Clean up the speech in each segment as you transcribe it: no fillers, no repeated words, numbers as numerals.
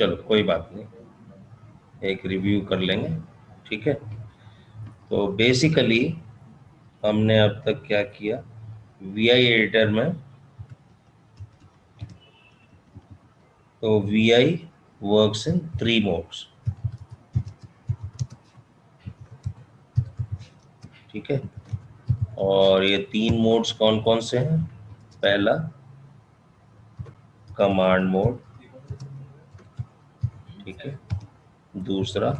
चलो कोई बात नहीं, एक रिव्यू कर लेंगे, ठीक है। तो बेसिकली हमने अब तक क्या किया, वीआई एडिटर में, तो वीआई वर्क्स इन 3 मोड्स, ठीक है। और ये 3 मोड्स कौन कौन से हैं? पहला कमांड मोड, ठीक है। दूसरा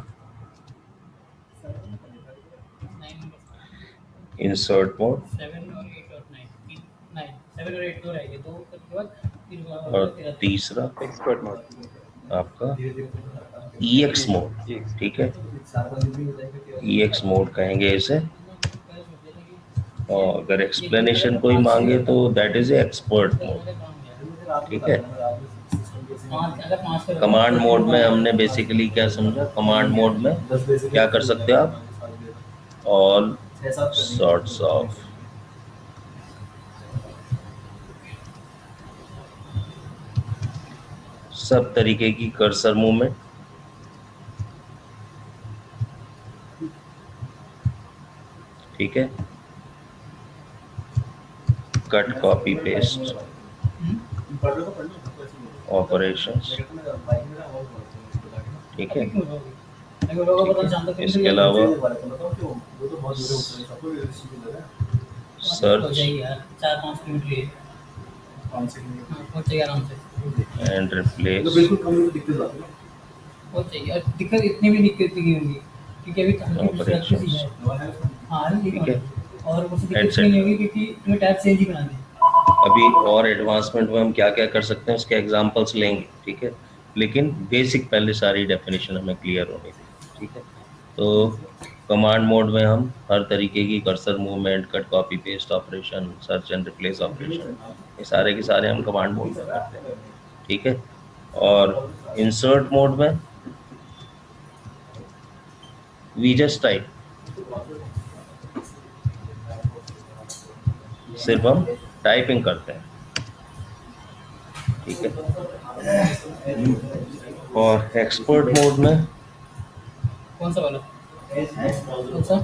इंसर्ट मोड, और तीसरा एक्सपर्ट मोड, आपका ईएक्स मोड, ठीक है। ईएक्स मोड कहेंगे इसे, और अगर एक्सप्लेनेशन कोई मांगे तो दैट इज एक्सपर्ट मोड, ठीक है। कमांड मोड में हमने बेसिकली क्या समझा, कमांड मोड में क्या कर सकते हो आप, ऑल सॉर्ट्स ऑफ सब तरीके की कर्सर मूवमेंट, ठीक है। कट कॉपी पेस्ट ऑपरेशंस, ठीक है। इसके अलावा सर्च एंड रिप्लेस, दिक्कत इतनी भी दिक्कत नहीं होगी क्योंकि अभी ऑपरेशंस, ठीक है, और कुछ दिक्कत नहीं होगी क्योंकि तुम्हें टैब चेंज ही करना है। अभी और एडवांसमेंट में हम क्या क्या कर सकते हैं उसके एग्जांपल्स लेंगे, ठीक है। लेकिन बेसिक पहले सारी डेफिनेशन हमें क्लियर होनी थी, ठीक है। तो कमांड मोड में हम हर तरीके की cursor movement, cut copy paste operation, search and replace operation, ये सारे के सारे हम कमांड मोड में करते हैं, ठीक है। और इंसर्ट मोड में वी जस्ट टाइप, सिर्फ हम टाइपिंग करते हैं, ठीक है। और एक्सपर्ट मोड में कौन सा वाला? कौन सा?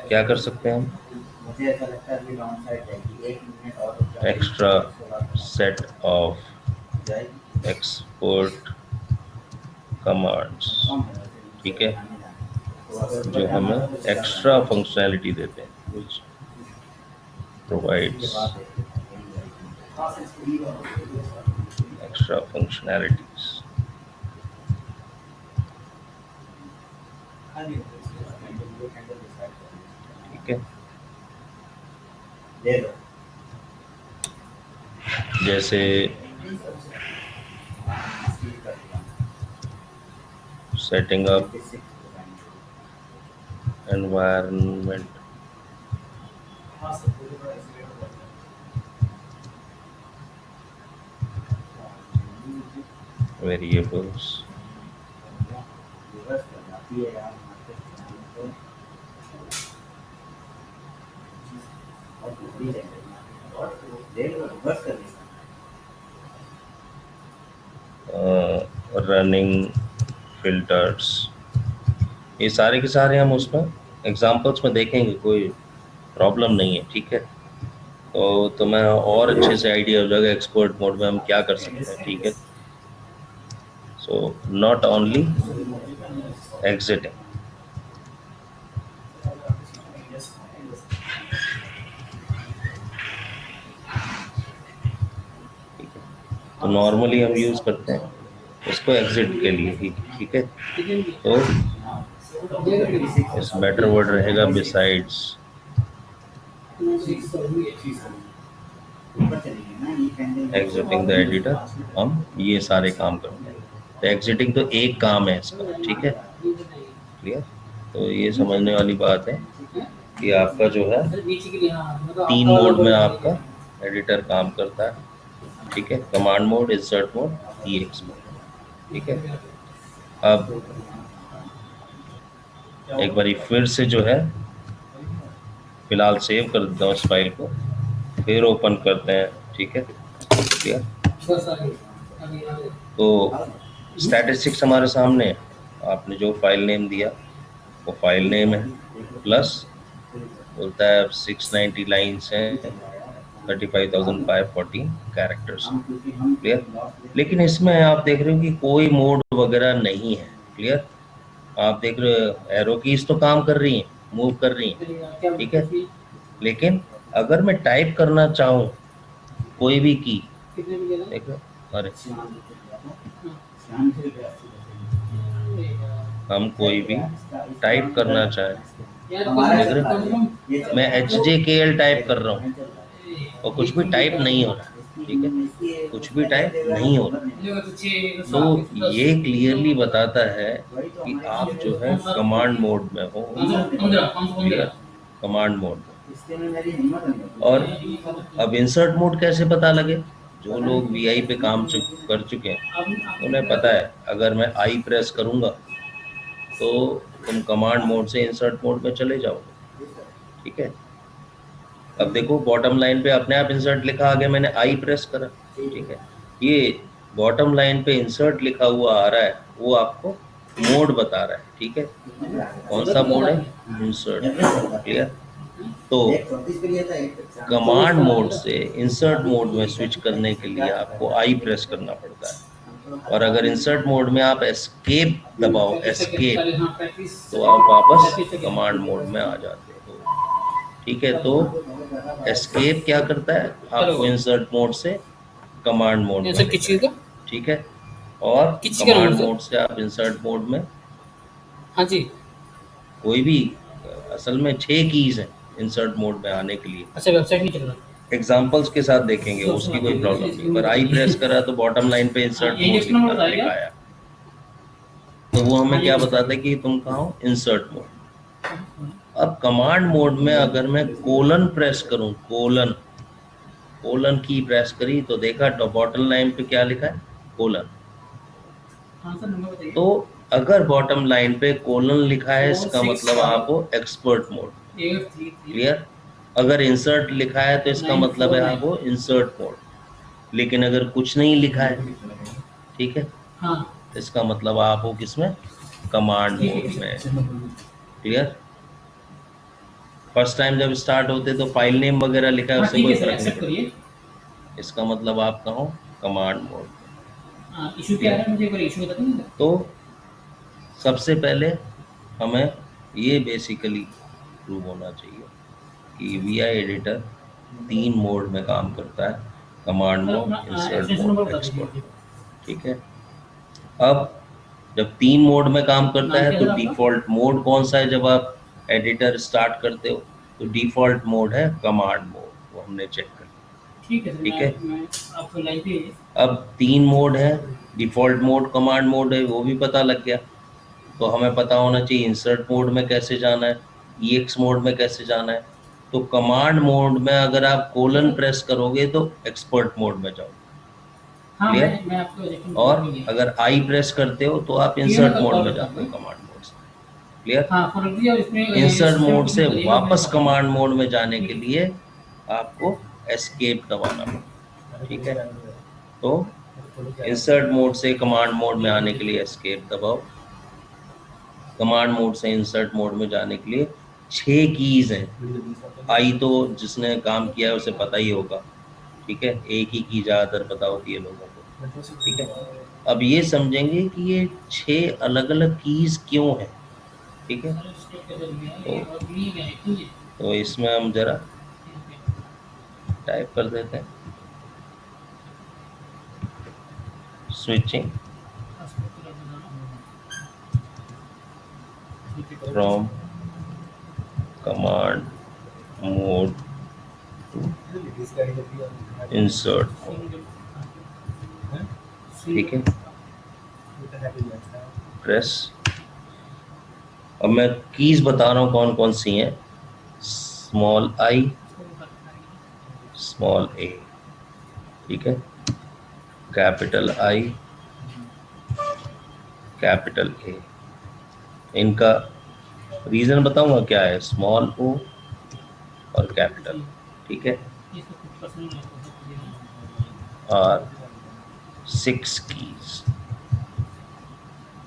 क्या कर सकते हैं हम, मुझे ऐसा लगता है कि लॉन्ग साइड जाएगी 1 मिनट और extra set of export commands, ठीक है, जो हमें एक्स्ट्रा फंक्शनैलिटी देते हैं, which provides extra functionalities, ठीक है। जैसे setting up environment, variables, running filters, ये सारे के सारे हम उसमें एग्जांपल्स में देखेंगे, कोई प्रॉब्लम नहीं है, ठीक है। तो तुम्हें और अच्छे से आइडिया हो जाएगा एक्सपोर्ट मोड में हम क्या कर सकते हैं, ठीक है। सो नॉट ओनली एग्जिटिंग, तो नॉर्मली हम यूज करते हैं इसको एग्जिट के लिए ही, ठीक है। तो इस बेटर वर्ड रहेगा बिसाइड्स, एग्जिटिंग द एडिटर, हम ये सारे काम करते हैं। तो एग्जिटिंग तो एक काम है इसका, ठीक है, क्लियर। तो ये समझने वाली बात है कि आपका जो है 3 मोड में आपका एडिटर काम करता है, ठीक है। Command mode, insert mode, EX mode, ठीक है। अब एक बारी फिर से जो है फिलहाल सेव कर देता हूँ इस फाइल को, फिर ओपन करते हैं, ठीक है, क्लियर। तो स्टैटिस्टिक्स हमारे सामने है, आपने जो फाइल नेम दिया वो फाइल नेम है, प्लस बोलता है 690 लाइन्स हैं, 35,540 कैरेक्टर्स। क्लियर? लेकिन इसमें आप देख रहे हो कि कोई मोड वगैरह नहीं है। क्लियर? आप देख रहे हो एरो कीज तो काम कर रही हैं, मूव कर रही हैं, ठीक है। लेकिन अगर मैं टाइप करना चाहूँ कोई भी की, देखो, अरे हम कोई भी टाइप करना चाहें, देख रहे हो? मैं HJKL टाइप कर रहा हूँ और कुछ भी टाइप नहीं हो रहा, ठीक है, कुछ भी टाइप नहीं हो रहा। तो ये क्लियरली बताता है कि आप जो है कमांड मोड में हो। क्लियर? कमांड मोड में। और अब इंसर्ट मोड कैसे पता लगे? जो लोग VI पे काम कर चुके हैं उन्हें पता है, अगर मैं आई प्रेस करूंगा तो तुम कमांड मोड से इंसर्ट मोड में चले जाओगे, ठीक है। अब देखो बॉटम लाइन पे अपने आप इंसर्ट लिखा आ गया, मैंने आई प्रेस करा, ठीक है। ये बॉटम लाइन पे इंसर्ट लिखा हुआ आ रहा है, वो आपको मोड बता रहा है, ठीक है। कौन सा मोड है? इंसर्ट। क्लियर? तो कमांड मोड से इंसर्ट मोड में स्विच करने के लिए आपको आई प्रेस करना पड़ता है, और अगर इंसर्ट मोड में आप एस्केप दबाओ, एस्केप, तो आप वापस कमांड मोड में आ जाते हो, ठीक है। तो एस्केप क्या करता है? आपको इंसर्ट मोड से कमांड मोड में लेता है, ठीक है। और कमांड मोड से आप इंसर्ट मोड में, हाँ जी, कोई भी, असल में 6 कीज हैं इंसर्ट मोड में आने के लिए। अच्छा वेबसाइट नहीं चल रहा। एग्जाम्पल्स के साथ देखेंगे, उसकी कोई प्रॉब्लम नहीं। पर आई प्रेस करा तो बॉटम लाइन पे इंसर्ट मोड लिखा आया, तो वो हमें क्या बताता है कि तुम कहाँ हो? Insert mode. अब कमांड मोड में अगर मैं कोलन प्रेस करूं, कोलन, कोलन की प्रेस करी तो देखा बॉटम लाइन पे क्या लिखा है? कोलन। तो अगर बॉटम लाइन पे कोलन लिखा है, इसका मतलब आप हो एक्सपर्ट मोड। क्लियर? अगर इंसर्ट लिखा है तो इसका मतलब है आप हो इंसर्ट मोड। लेकिन अगर कुछ नहीं लिखा है, ठीक है, तो इसका मतलब आप हो किसमें? कमांड मोड में। क्लियर? फर्स्ट टाइम जब स्टार्ट होते तो फाइल नेम वगैरह लिखा है, उससे कोई फर्क नहीं पड़ता। इसका मतलब आप कहो कमांड मोड। इशू क्या है मुझे एक बार इशू बता देंगे। तो सबसे पहले हमें ये बेसिकली प्रूव होना चाहिए कि VI एडिटर 3 मोड में काम करता है, command mode, insert mode, export, ठीक है। अब जब 3 मोड में काम करता है तो डिफॉल्ट मोड कौन सा है? जब आप एडिटर स्टार्ट करते हो तो डिफॉल्ट मोड है कमांड मोड, वो हमने चेक कर लिया, ठीक है। आपको लाइन पे अब 3 मोड है, डिफॉल्ट मोड, कमांड मोड है, वो भी पता लग गया। तो हमें पता होना चाहिए इंसर्ट मोड में कैसे जाना है, EX मोड में कैसे जाना है। तो कमांड मोड में अगर आप कोलन प्रेस करोगे तो एक्सपर्ट मोड में जाओगे। हाँ, क्लियर? मैं आपको और अगर आई प्रेस करते हो तो आप इंसर्ट मोड में जाते हो कमांड मोड से। क्लियर? हाँ, इंसर्ट मोड से वापस कमांड मोड में जाने के लिए आपको एस्केप दबाना पड़ेगा, ठीक है। तो इंसर्ट मोड से कमांड मोड में आने के लिए एस्केप दबाओ। कमांड मोड से इंसर्ट मोड में जाने के लिए 6 कीज हैं। आई तो जिसने काम किया है उसे पता ही होगा, ठीक है, एक ही की ज़्यादातर पता होती है लोगों को, ठीक है। अब ये समझेंगे कि ये 6 अलग अलग कीज क्यों हैं, ठीक है। तो इसमें हम जरा टाइप कर देते हैं, switching from command mode to insert mode, ठीक है। प्रेस। अब मैं कीज बता रहा हूँ कौन कौन सी हैं। स्मॉल आई, स्मॉल ए, ठीक है, कैपिटल आई, कैपिटल ए। इनका रीजन बताऊंगा क्या है, स्मॉल ओ और कैपिटल, ठीक है। और 6 कीज,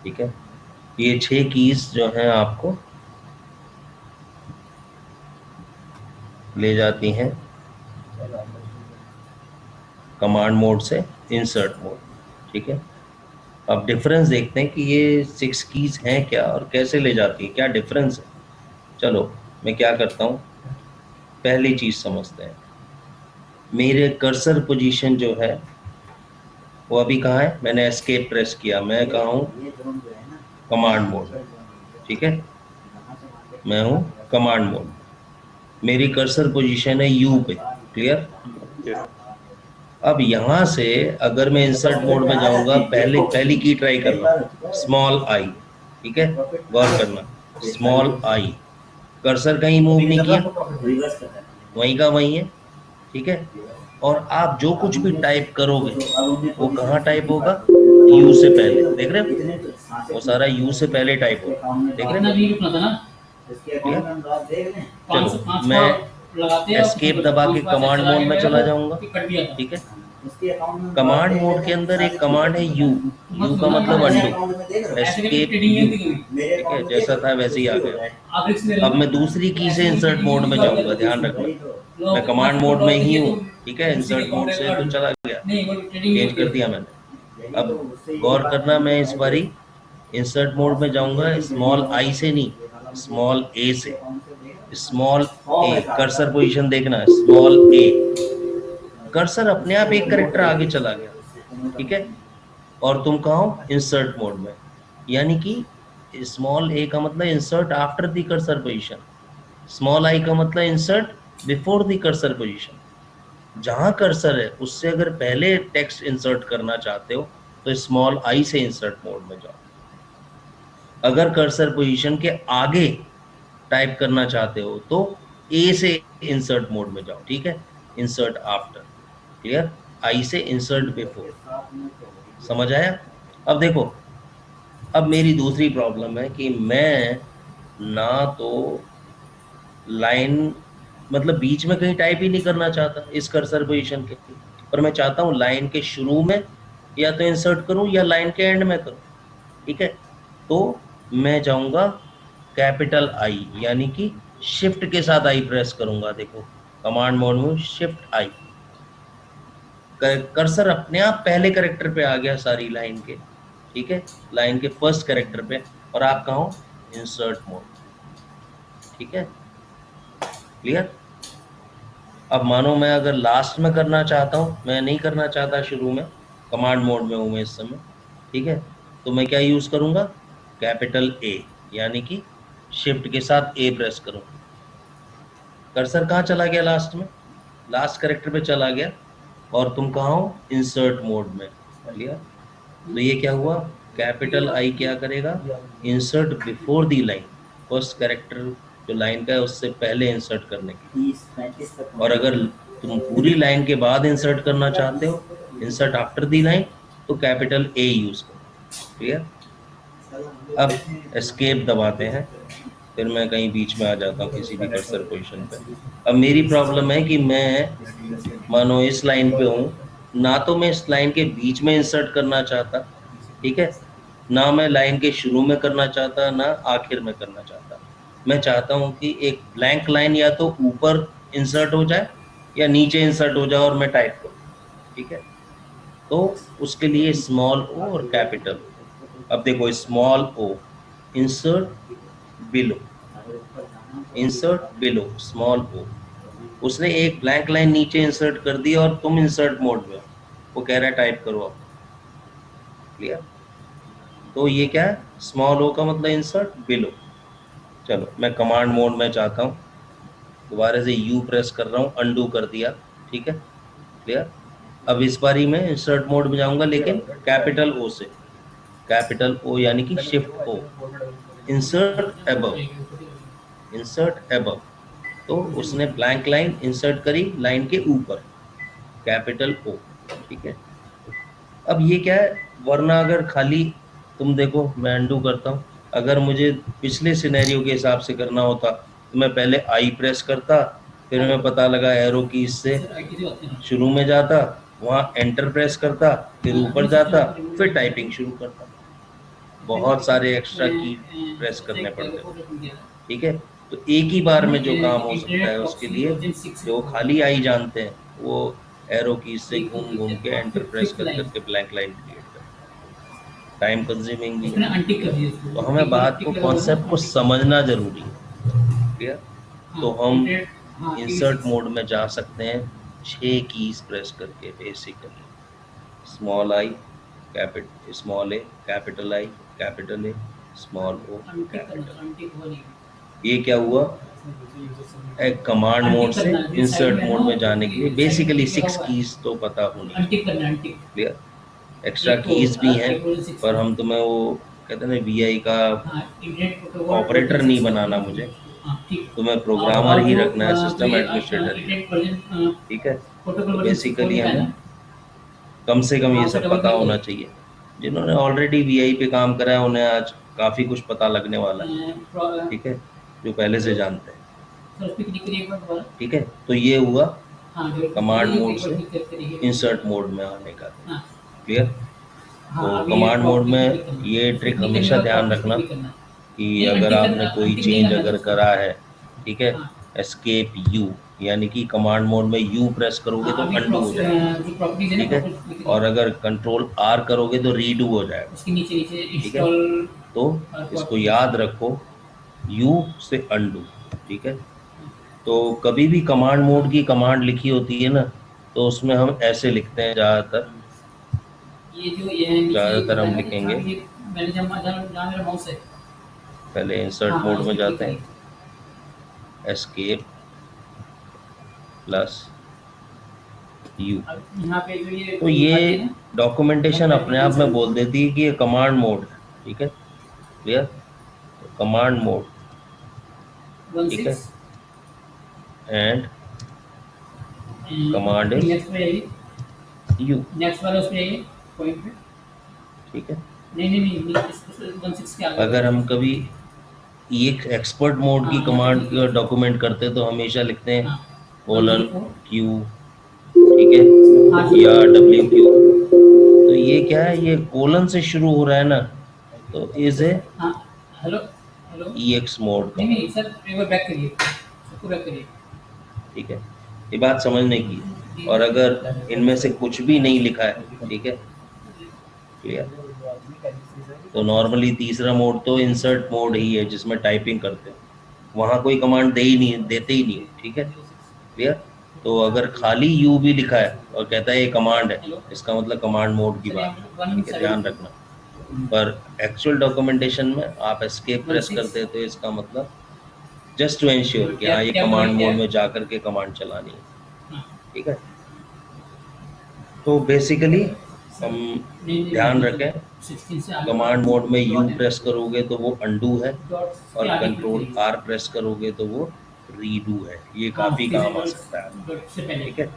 ठीक है। ये 6 कीज जो हैं आपको ले जाती हैं कमांड मोड से इंसर्ट मोड, ठीक है। अब डिफरेंस देखते हैं कि ये 6 कीज हैं क्या और कैसे ले जाती है, क्या डिफरेंस है। चलो मैं क्या करता हूँ, पहली चीज समझते हैं। मेरे कर्सर पोजीशन जो है वो अभी कहाँ है, मैंने एस्केप प्रेस किया, मैं कहाँ हूँ, ये जोन जो है ना, कमांड मोड में, ठीक है। मैं हूँ कमांड मोड में, मेरी कर्सर पोजीशन है यू पे, क्लियर। अब यहाँ से अगर मैं इंसर्ट मोड में जाऊंगा, पहली की ट्राई कर रहा हूँ, स्मॉल आई, ठीक है, गौर करना, स्मॉल आई, कर्सर कहीं मूव नहीं किया, रिवर्स करता है। वहीं का वहीं है, ठीक है। और आप जो कुछ भी टाइप करोगे वो कहाँ टाइप होगा, यू से पहले, देख रहे हो, वो सारा यू से पहले टाइप होगा, देख रहे इतना हो, भी रुकना था ना, इसके अकाउंट में हम बात देख लें। चलो मैं लगाते हैं एस्केप दबा के कमांड मोड में चला जाऊंगा, कट दिया था। ठीक है। उसके अकाउंट में कमांड मोड के अंदर एक कमांड है यू, यू का मतलब मेरे अंडू, अकाउंट में देख रहे हो? एस्केप ट्रेडिंग यू, नहीं होती कभी। मेरे ठीक है, अकाउंट में जैसा देख था रहे हो? वैसे ही आ उसकी हो गया। रहा है। आप रिस्क ले रहे अब मैं दूसरी की से इंसर्ट मोड में जाऊंगा, ध्यान रखना, वही तो। मैं कमांड मोड में ही हूँ, ठीक है, इंसर्ट मोड से तो चला गया, नहीं वो ट्रेडिंग चेंज कर दिया मैंने। अब गौर करना, मैं इस बारी इंसर्ट मोड में जाऊंगा स्मॉल आई से नहीं, स्मॉल ए से, स्मॉल ए, कर्सर पोजीशन देखना, स्मॉल ए, कर्सर अपने आप एक करेक्टर आगे चला गया, ठीक है। और तुम कहाँ हो, इंसर्ट मोड में, यानी कि स्मॉल ए का मतलब insert after the cursor position, small I का मतलब insert before the cursor position. जहां कर्सर है उससे अगर पहले टेक्स्ट इंसर्ट करना चाहते हो तो स्मॉल आई से इंसर्ट मोड में जाओ, अगर कर्सर पोजीशन के आगे टाइप करना चाहते हो तो ए से इंसर्ट मोड में जाओ, ठीक है, इंसर्ट आफ्टर, क्लियर, आई से इंसर्ट बिफोर, समझ आया। अब देखो, अब मेरी दूसरी प्रॉब्लम है कि मैं ना तो लाइन मतलब बीच में कहीं टाइप ही नहीं करना चाहता इस कर्सर पोजीशन के, पर मैं चाहता हूँ लाइन के शुरू में या तो इंसर्ट करूँ या लाइन के एंड में करूँ, ठीक है। तो मैं जाऊंगा कैपिटल आई, यानी कि शिफ्ट के साथ आई प्रेस करूंगा, देखो कमांड मोड में शिफ्ट आई, कर्सर अपने आप पहले कैरेक्टर पे आ गया सारी लाइन के, ठीक है, लाइन के फर्स्ट कैरेक्टर पे, और आप कहाँ हो, इंसर्ट मोड, ठीक है, क्लियर। अब मानो मैं अगर लास्ट में करना चाहता हूँ, मैं नहीं करना चाहता शुरू में, कमांड मोड में हूँ मैं इस समय, ठीक है, तो मैं क्या यूज करूंगा, कैपिटल ए, यानी कि शिफ्ट के साथ ए प्रेस करूँ, कर्सर कहाँ चला गया, लास्ट में, लास्ट कैरेक्टर पे चला गया, और तुम कहाँ हो, इंसर्ट मोड में, क्लियर। तो ये क्या हुआ, कैपिटल आई क्या करेगा, insert before the line, first character जो लाइन का है उससे पहले इंसर्ट करने की, 30-35 तक। और अगर तुम पूरी लाइन के बाद इंसर्ट करना चाहते हो, इंसर्ट आफ्टर दी लाइन, तो कैपिटल ए यूज करो, क्लियर। अब एस्केप दबाते हैं, फिर मैं कहीं बीच में आ जाता हूँ किसी भी कर्सर पोजीशन पे। अब मेरी प्रॉब्लम है कि मैं मानो इस लाइन पे हूँ, ना तो मैं इस लाइन के बीच में इंसर्ट करना चाहता, ठीक है, ना मैं लाइन के शुरू में करना चाहता, ना आखिर में करना चाहता। मैं चाहता हूँ कि एक ब्लैंक लाइन या तो ऊपर इंसर्ट हो जाए या नीचे इंसर्ट हो जाए और मैं टाइप करूँ, ठीक है। तो उसके लिए स्मॉल ओ और कैपिटल ओ। अब देखो, small O insert below, insert below small O, उसने एक ब्लैंक लाइन नीचे इंसर्ट कर दी और तुम इंसर्ट मोड में हो, वो कह रहा है टाइप करो अब, क्लियर। तो ये क्या है, स्मॉल ओ का मतलब इंसर्ट बिलो। चलो मैं कमांड मोड में चाहता हूँ, दोबारा से यू प्रेस कर रहा हूँ, अंडू कर दिया, ठीक है, क्लियर। अब इस बारी मैं इंसर्ट मोड में जाऊंगा, लेकिन कैपिटल ओ से, कैपिटल ओ यानी कि शिफ्ट ओ, इंसर्ट अबव, इंसर्ट अबव, तो उसने ब्लैंक लाइन इंसर्ट करी लाइन के ऊपर, कैपिटल ओ, ठीक है। अब ये क्या है, वरना अगर खाली तुम देखो, मैं अंडू करता हूँ, अगर मुझे पिछले सिनेरियो के हिसाब से करना होता तो मैं पहले आई प्रेस करता, फिर मैं पता लगा एरो की इससे शुरू में जाता, वहाँ एंटर प्रेस करता, फिर ऊपर जाता, फिर टाइपिंग शुरू करता। बहुत सारे एक्स्ट्रा की प्रेस करने पड़ते थे, ठीक है। तो एक ही बार में जो काम हो सकता है उसके लिए जो खाली आई जानते हैं वो एरो की से घूम घूम के एंटर प्रेस कर करके ब्लैंक लाइन क्रिएट करते, टाइम कंज्यूमिंग भी इसमें है। अनटिक कर दिया इसको, तो हमें एक बार बात को, टिक लगा हुआ कॉन्सेप्ट को अनटिक। समझना जरूरी है, क्लियर। तो हाँ, हम इटरेट, हाँ, इंसर्ट E6 मोड में जा सकते हैं 6 कीज प्रेस करके, basically small I, capital, small A, capital I, capital A, small O, untick करना, कैपिटल। अनटिक हुआ नहीं। ये क्या हुआ, एक कमांड मोड अनटिक से करना है, जो साइड इंसर्ट में है मोड ना, में जाने के लिए साइड में बेसिकली टिक लगा 6 हुआ है। कीज तो पता होनी चाहिए, अनटिक करना है, अनटिक। क्लियर। एक्स्ट्रा एक तो कीज भी हैं, एक वर्जन 6 पर में। हम तुम्हें वो कहते हैं ना वीआई का हाँ, इंटरनेट प्रोटोकॉल ऑपरेटर वर्जन नहीं 6 का। बनाना मुझे, हाँ, ठीक। तुम्हें प्रोग्रामर और ही जो रखना है, जो सिस्टम ये एडमिनिस्ट्रेटर ही इंटरनेट रखना है, वर्जन ठीक है। प्रोटोकॉल तो वर्जन 6 बेसिकली लिखा है हमें ना। कम से कम हाँ, ये उसका सब डबल पता क्लिक होना करिए। चाहिए। जिन्होंने ऑलरेडी वीआई पे काम करा है उन्हें आज काफ़ी कुछ पता लगने वाला है, ठीक है, जो पहले से जानते हैं, सर उस पर क्लिक करिए एक बार दोबारा। ठीक है। तो ये हुआ हाँ, जो कमांड मोड एक बार से क्लिक करिए। इंसर्ट मोड में आने का, हाँ, क्लियर। हाँ, तो अब ये कमांड मोड प्रॉपर्टी पे में क्लिक करना है। ये उस पे ट्रिक क्लिक करने के हमेशा बाद ध्यान प्रॉपर्टीज पे रखना क्लिक करना है। कि नहीं, अगर अनटिक आपने करना, कोई अनटिक नहीं चेंज करना अगर है। करा है, ठीक है, हाँ, एस्केप यू, यानी कि कमांड मोड में यू प्रेस करोगे हाँ, तो अभी अंडू हो जाएगा, जो प्रॉपर्टीज है ना, ठीक है। प्रॉपर्टीज क्लिक और करिए। अगर कंट्रोल आर करोगे तो रीडू हो जाएगा, उसके नीचे नीचे ठीक है। इंस्टॉल तो इसको प्रॉपर्टीज। याद रखो, यू से अंडू, ठीक है। तो कभी भी कमांड मोड की कमांड लिखी होती है ना, तो उसमें हम ऐसे लिखते हैं ज़्यादातर, ये जो ये नीचे ये ज़्यादातर बता हम है कि लिखेंगे, जहाँ ये मैंने जहाँ जहाँ जहाँ मेरा माउस है। पहले हाँ, इंसर्ट हाँ, मोड इस में पे क्लिक जाते करिए। हैं, एस्केप प्लस यू। अब यहाँ पे जो ये तो ये बाकी है ना, डॉक्यूमेंटेशन अपने आप में बोल वन देती है कि ये कमांड मोड है, ठीक है, क्लियर। तो कमांड मोड, ठीक है, six and command is next पे आइए। यू, नेक्स्ट वाला उस पे आइए, पॉइंट पे। ठीक है। नहीं नहीं नहीं नहीं, इस 16 के आगे अगर हम कभी एक एक्सपर्ट मोड की हाँ, यहाँ पे कमांड क्लिक करिए। डॉक्यूमेंट करते हैं तो हमेशा लिखते हैं हाँ, कोलन 104। क्यू, ठीक है, हाँ, या डब्ल्यू क्यू। तो ये क्या है, ये कोलन से शुरू हो रहा है ना, तो इज ए हाँ, हेलो हेलो। ई एक्स मोड नहीं नहीं कमांड, सर, एक बार बैक करिए, सबको बैक करिए। ठीक है। ये बात समझने की है। और अगर इनमें से कुछ भी नहीं लिखा है, ठीक है, क्लियर। तो नॉर्मली तीसरा मोड तो इंसर्ट मोड ही है जिसमें टाइपिंग करते हो, वहाँ कोई कमांड दे ही नहीं, देते ही नहीं हो, ठीक है, क्लियर। तो अगर खाली यू भी लिखा है और कहता है ये कमांड है, इसका मतलब कमांड मोड की बात है, ठीक है, ध्यान रखना। पर एक्चुअल डॉक्यूमेंटेशन में आप एस्केप प्रेस करते हैं तो इसका मतलब जस्ट टू इंश्योर कि हाँ ये कमांड मोड में जा करके कमांड चलानी है, ठीक है। तो बेसिकली हम ध्यान रखें, 16 से आगे कमांड मोड में यू प्रेस करोगे तो वो अंडू है, और आगे कंट्रोल आर प्रेस करोगे तो वो रीडू है। ये हाँ, काफ़ी फिर काम आ सकता है, डॉट से पहले। ठीक है।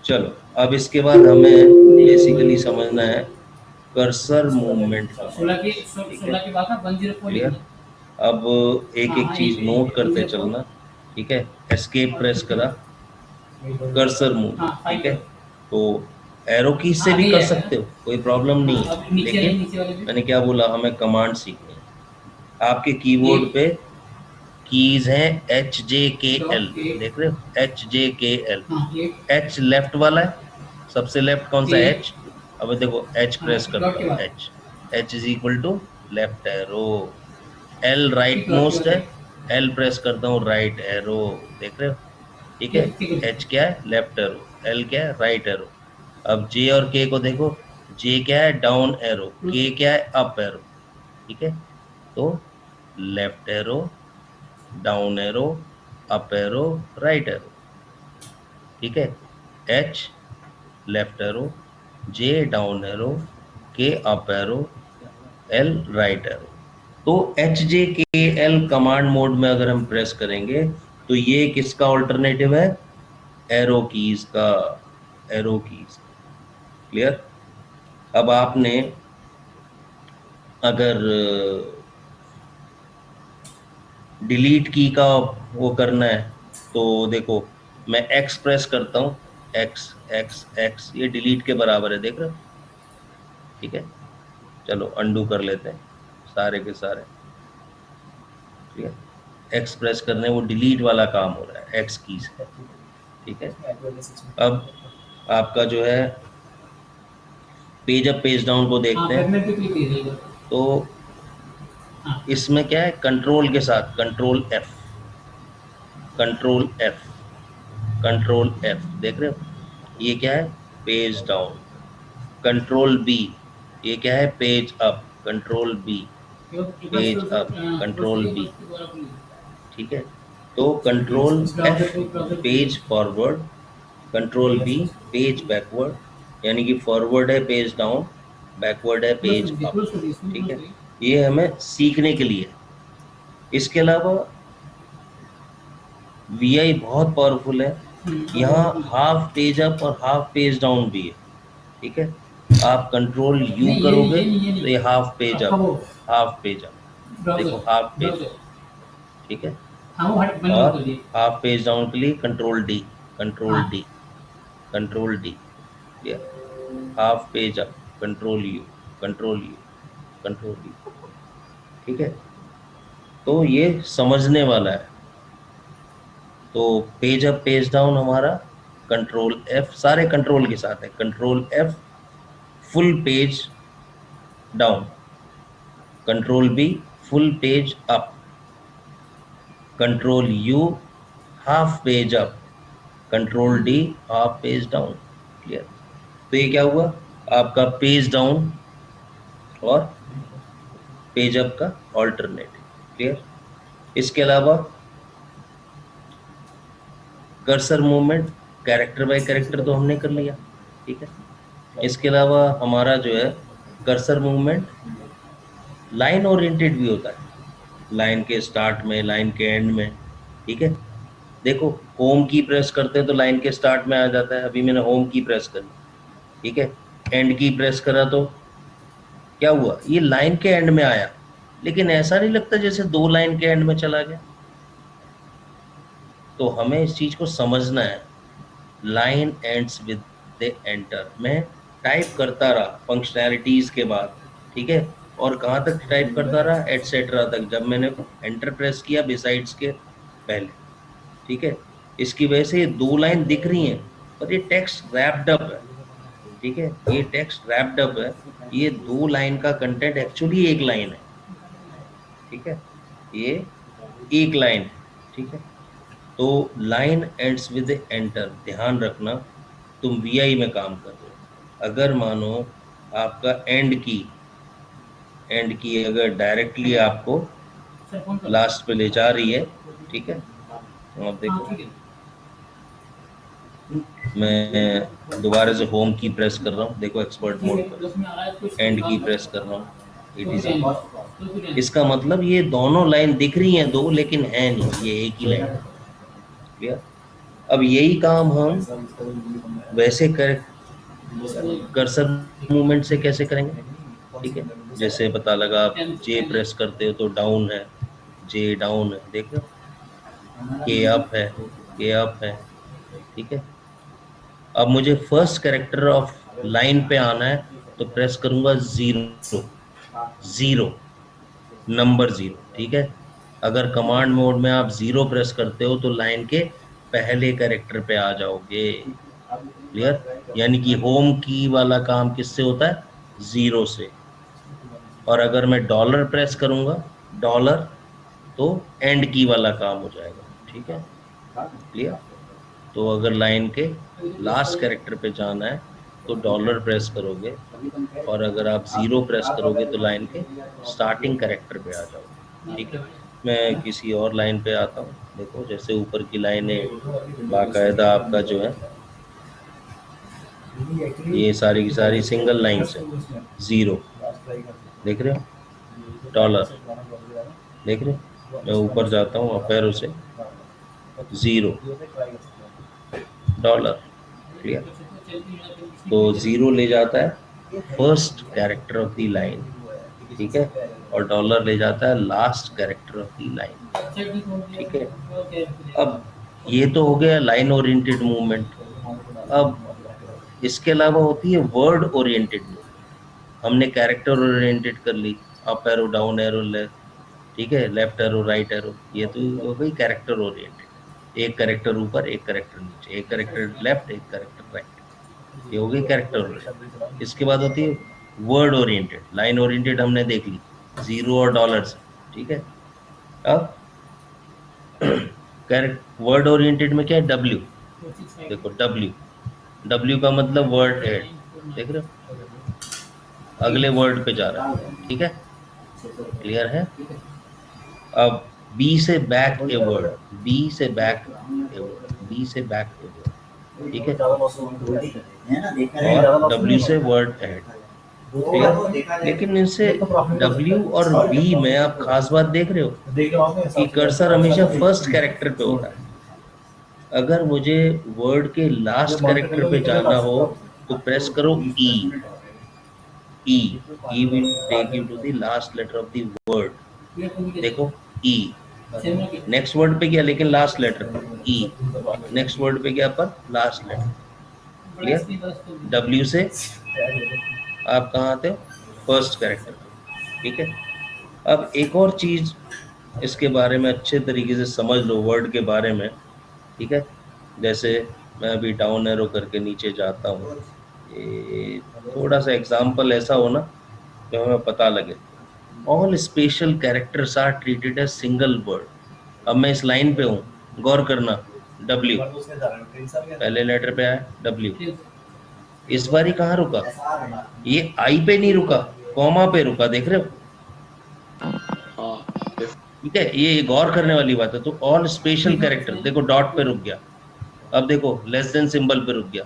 चलो अब इसके बाद हमें बेसिकली समझना है कर्सर मूवमेंट कमांड, 16 के ठीक 16 है, के बाद ना 104 क्लियर। लिखना। अब एक हाँ एक हाँ, चीज नोट करते चलना, ठीक है। एस्केप प्रेस करा, कर्सर मूव, हाँ, ठीक है। 5 तो एरो की से हाँ, भी अभी कर आएगा। सकते हो, कोई प्रॉब्लम नहीं हाँ, है, अब नीचे लेकिन नीचे वाले भी। मैंने क्या बोला, हमें कमांड सीखनी है। आपके कीबोर्ड पे कीज हैं एच जे के एल, देख रहे हो, एच जे के एल। हाँ, एच लेफ्ट वाला है, सबसे लेफ्ट कौन सा है, एच। अब देखो एच प्रेस करता हूँ, H, H is equal to left arrow. L right most है, एल प्रेस करता हूँ, राइट एरो, देख रहे हो, ठीक है। एच क्या है, लेफ्ट एरो, एल क्या है, राइट एरो। अब जे और के को देखो, जे क्या है, डाउन एरो, के क्या है, अप एरो, ठीक है। तो left arrow, down arrow, up arrow, right arrow, ठीक है। एच लेफ्ट एरो, जे डाउन एरो, के up arrow, L right arrow. तो एच जे के एल कमांड मोड में अगर हम प्रेस करेंगे तो ये किसका ऑल्टरनेटिव है, एरो कीज का, एरो कीज का, क्लियर। अब आपने अगर डिलीट की का वो करना है तो देखो, मैं एक्स प्रेस करता हूँ, एक्स एक्स एक्स, ये डिलीट के बराबर है, देख रहे हो? ठीक है, चलो अंडू कर लेते हैं सारे के सारे। ठीक है, एक्स प्रेस करने वो डिलीट वाला काम हो रहा है एक्स की से। ठीक है, अब आपका जो है पेज अप पेज डाउन को देखते हैं। फ्रेगमेंट पे क्लिक कीजिएगा। तो हाँ, इसमें क्या है, कंट्रोल के साथ control F, control F, control F, देख रहे हो? ये क्या है, पेज डाउन। कंट्रोल बी, ये क्या है, page up, control B, page up, control B. ठीक है, तो control F page forward, control B page backward, यानी कि फॉरवर्ड है पेज डाउन, बैकवर्ड है पेज अप। ठीक है, ये हमें सीखने के लिए। इसके अलावा VI बहुत पावरफुल है, यहाँ हाफ पेज अप और हाफ पेज डाउन भी है। ठीक है, आप कंट्रोल यू करोगे तो ये half page up, half page up, देखो हाफ पेज अप। ठीक है, हाँ वो हट बंद और कर दिए। हाफ पेज डाउन के लिए कंट्रोल डी, कंट्रोल हाँ। D, control D. Half page up, control U, control U, control U. ठीक है, तो ये समझने वाला है। तो पेज अप पेज डाउन हमारा कंट्रोल एफ, सारे कंट्रोल के साथ है, control F full page down, control B full page up, control U half page up, control D half page down. Clear? तो ये क्या हुआ, आपका पेज डाउन और पेज अप का ऑल्टरनेटिव। क्लियर? इसके अलावा cursor movement, character bye character तो हमने कर लिया। ठीक है, इसके अलावा हमारा जो है कर्सर मूवमेंट लाइन ओरिएंटेड भी होता है, लाइन के स्टार्ट में, लाइन के एंड में। ठीक है, देखो होम की प्रेस करते हैं तो लाइन के स्टार्ट में आ जाता है, अभी मैंने होम की प्रेस करी। ठीक है, एंड की प्रेस करा तो क्या हुआ, ये लाइन के एंड में आया, लेकिन ऐसा नहीं लगता जैसे 2 लाइन के एंड में चला गया। तो हमें इस चीज को समझना है। Line ends with the enter, मैं टाइप करता रहा फंक्शनैलिटीज के बाद। ठीक है, और कहाँ तक टाइप करता रहा, एटसेट्रा तक, जब मैंने एंटर प्रेस किया बिसाइड्स के पहले। ठीक है, इसकी वजह से ये 2 लाइन दिख रही हैं और ये टेक्स्ट रैप्ड अप है। ठीक है, ये टेक्स्ट रैप्ड अप है, ये 2 लाइन का कंटेंट एक्चुअली 1 लाइन है। ठीक है, ये 1 लाइन है। ठीक है, तो लाइन एंड्स विद एंटर, ध्यान रखना तुम VI में काम कर रहे हो। अगर मानो आपका एंड की अगर डायरेक्टली आपको लास्ट पे ले जा रही है। ठीक है, तो आप देखो मैं दोबारा से होम की प्रेस कर रहा हूँ, देखो एक्सपर्ट मोड पर एंड की प्रेस कर रहा हूँ, इसका मतलब ये दोनों लाइन दिख रही हैं 2, लेकिन है नहीं, ये एक ही लाइन है। क्लियर? अब यही काम हम वैसे कर्सर मूवमेंट से कैसे करेंगे? ठीक है, जैसे पता लगा आप J प्रेस करते हो तो डाउन है, J डाउन है, देख लो, K अप है, K अप है। ठीक है, अब मुझे फर्स्ट कैरेक्टर ऑफ लाइन पे आना है तो प्रेस करूंगा 0, 0, नंबर 0। ठीक है, अगर कमांड मोड में आप 0 प्रेस करते हो तो लाइन के पहले कैरेक्टर पे आ जाओगे। क्लियर? यानी कि होम की वाला काम किससे होता है, 0 से। और अगर मैं डॉलर प्रेस करूंगा, डॉलर, तो एंड की वाला काम हो जाएगा। ठीक है, क्लियर? तो अगर लाइन के लास्ट कैरेक्टर पे जाना है तो डॉलर प्रेस करोगे, और अगर आप 0 प्रेस करोगे तो लाइन के स्टार्टिंग कैरेक्टर पे आ जाओगे। ठीक है, मैं किसी और लाइन पे आता हूँ। देखो जैसे ऊपर की लाइन है, बाकायदा आपका जो है ये सारी की सारी सिंगल लाइन है, 0 देख रहे हो, डॉलर देख रहे हो, मैं ऊपर जाता हूँ अपेरो से, 0 डॉलर। क्लियर? तो 0 ले जाता है first character of the line. ठीक है, और डॉलर ले जाता है last character of the line. ठीक है, अब ये तो हो गया लाइन ओरिएंटेड मूवमेंट। अब इसके अलावा होती है वर्ड ओरिएंटेड मूवमेंट। हमने कैरेक्टर ओरिएंटेड कर ली, अप एरो, डाउन एरो, ठीक है, लेफ्ट एरो, राइट एरो, ये तो हो गई कैरेक्टर ओरिएंटेड। एक कैरेक्टर ऊपर, एक कैरेक्टर नीचे, एक कैरेक्टर लेफ्ट, एक कैरेक्टर राइट, ये हो गई कैरेक्टर ओरिएंटेड। इसके बाद होती है वर्ड ओरिएंटेड। लाइन ओरिएंटेड हमने देख ली, जीरो और डॉलर से, ठीक है। अब वर्ड ओरिएंटेड में क्या है, डब्ल्यू, देखो डब्ल्यू, डब्ल्यू का मतलब वर्ड हेड, देख रहे हो, अगले वर्ड पे जा रहा है, ठीक है, क्लियर है। अब बी से बैक ए वर्ड, बी से बैक ए वर्ड, बी से बैक ए वर्ड, ठीक है, और डब्ल्यू से वर्ड हेड, ठीक। लेकिन इनसे डब्ल्यू और बी में आप खास बात देख रहे हो कि कर्सर हमेशा फर्स्ट कैरेक्टर पे होता है। अगर मुझे वर्ड के लास्ट कैरेक्टर पे जाना हो तो प्रेस करो E, E will take you to the last letter of the word, देखो ई। नेक्स्ट वर्ड पे गया लेकिन last letter E, next word पे गया पर लास्ट लेटर, क्लियर। डब्ल्यू से आप कहाँ आते हो, फर्स्ट कैरेक्टर, ठीक है। अब एक और चीज इसके बारे में अच्छे तरीके से समझ लो वर्ड के बारे में, ठीक है। जैसे मैं अभी डाउन एरो करके नीचे जाता हूँ, ये थोड़ा सा एग्जांपल ऐसा हो ना जो हमें पता लगे। All special characters are treated as single word. अब मैं इस लाइन पे हूँ, गौर करना, डब्ल्यू पहले लेटर पे आया, डब्ल्यू। इस बार ही कहाँ रुका, ये आई पे नहीं रुका, कॉमा पे रुका, देख रहे हो, ठीक है। ये गौर करने वाली बात है। तो ऑल स्पेशल कैरेक्टर, देखो डॉट पे रुक गया, अब देखो लेस देन सिंबल पे रुक गया,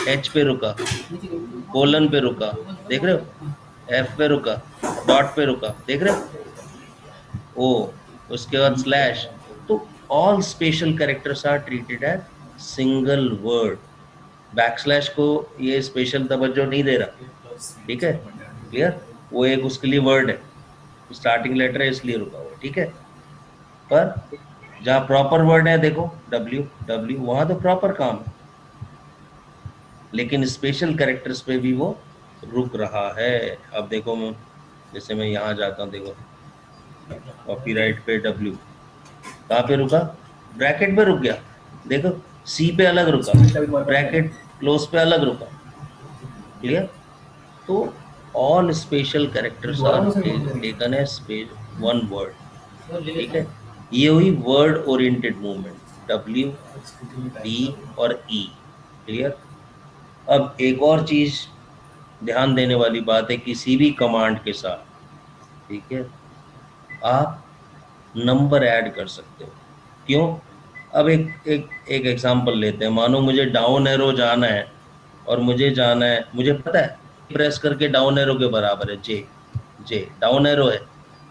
एच पे रुका, कोलन पे रुका, देख रहे हो, एफ पे रुका, डॉट पे रुका, देख रहे हो, ओ, उसके बाद स्लैश। तो all special characters are treated as single word. Backslash को ये स्पेशल तवज्जो नहीं दे रहा, ठीक है, क्लियर। वो एक उसके लिए वर्ड है, स्टार्टिंग लेटर है इसलिए रुका हुआ, ठीक है। पर जहाँ प्रॉपर वर्ड है, देखो डब्ल्यू, डब्ल्यू, वहां तो प्रॉपर काम है, लेकिन स्पेशल कैरेक्टर्स पे भी वो रुक रहा है। अब देखो मैं, जैसे मैं यहाँ जाता हूँ, देखो कॉपीराइट पे डब्ल्यू कहाँ पे रुका, ब्रैकेट पे रुक गया, देखो सी पे अलग रुका, ब्रैकेट क्लोज पे अलग रुका, क्लियर। तो all special characters are taken as one word, ठीक है। ये हुई word oriented movement, W, D और ई, क्लियर। अब एक और चीज ध्यान देने वाली बात है, किसी भी कमांड के साथ, ठीक है, आप नंबर ऐड कर सकते हो। क्यों, अब एक एग्जांपल लेते हैं। मानो मुझे डाउन एरो जाना है और मुझे जाना है, मुझे पता है प्रेस करके डाउन एरो के बराबर है जे, जे डाउन एरो है,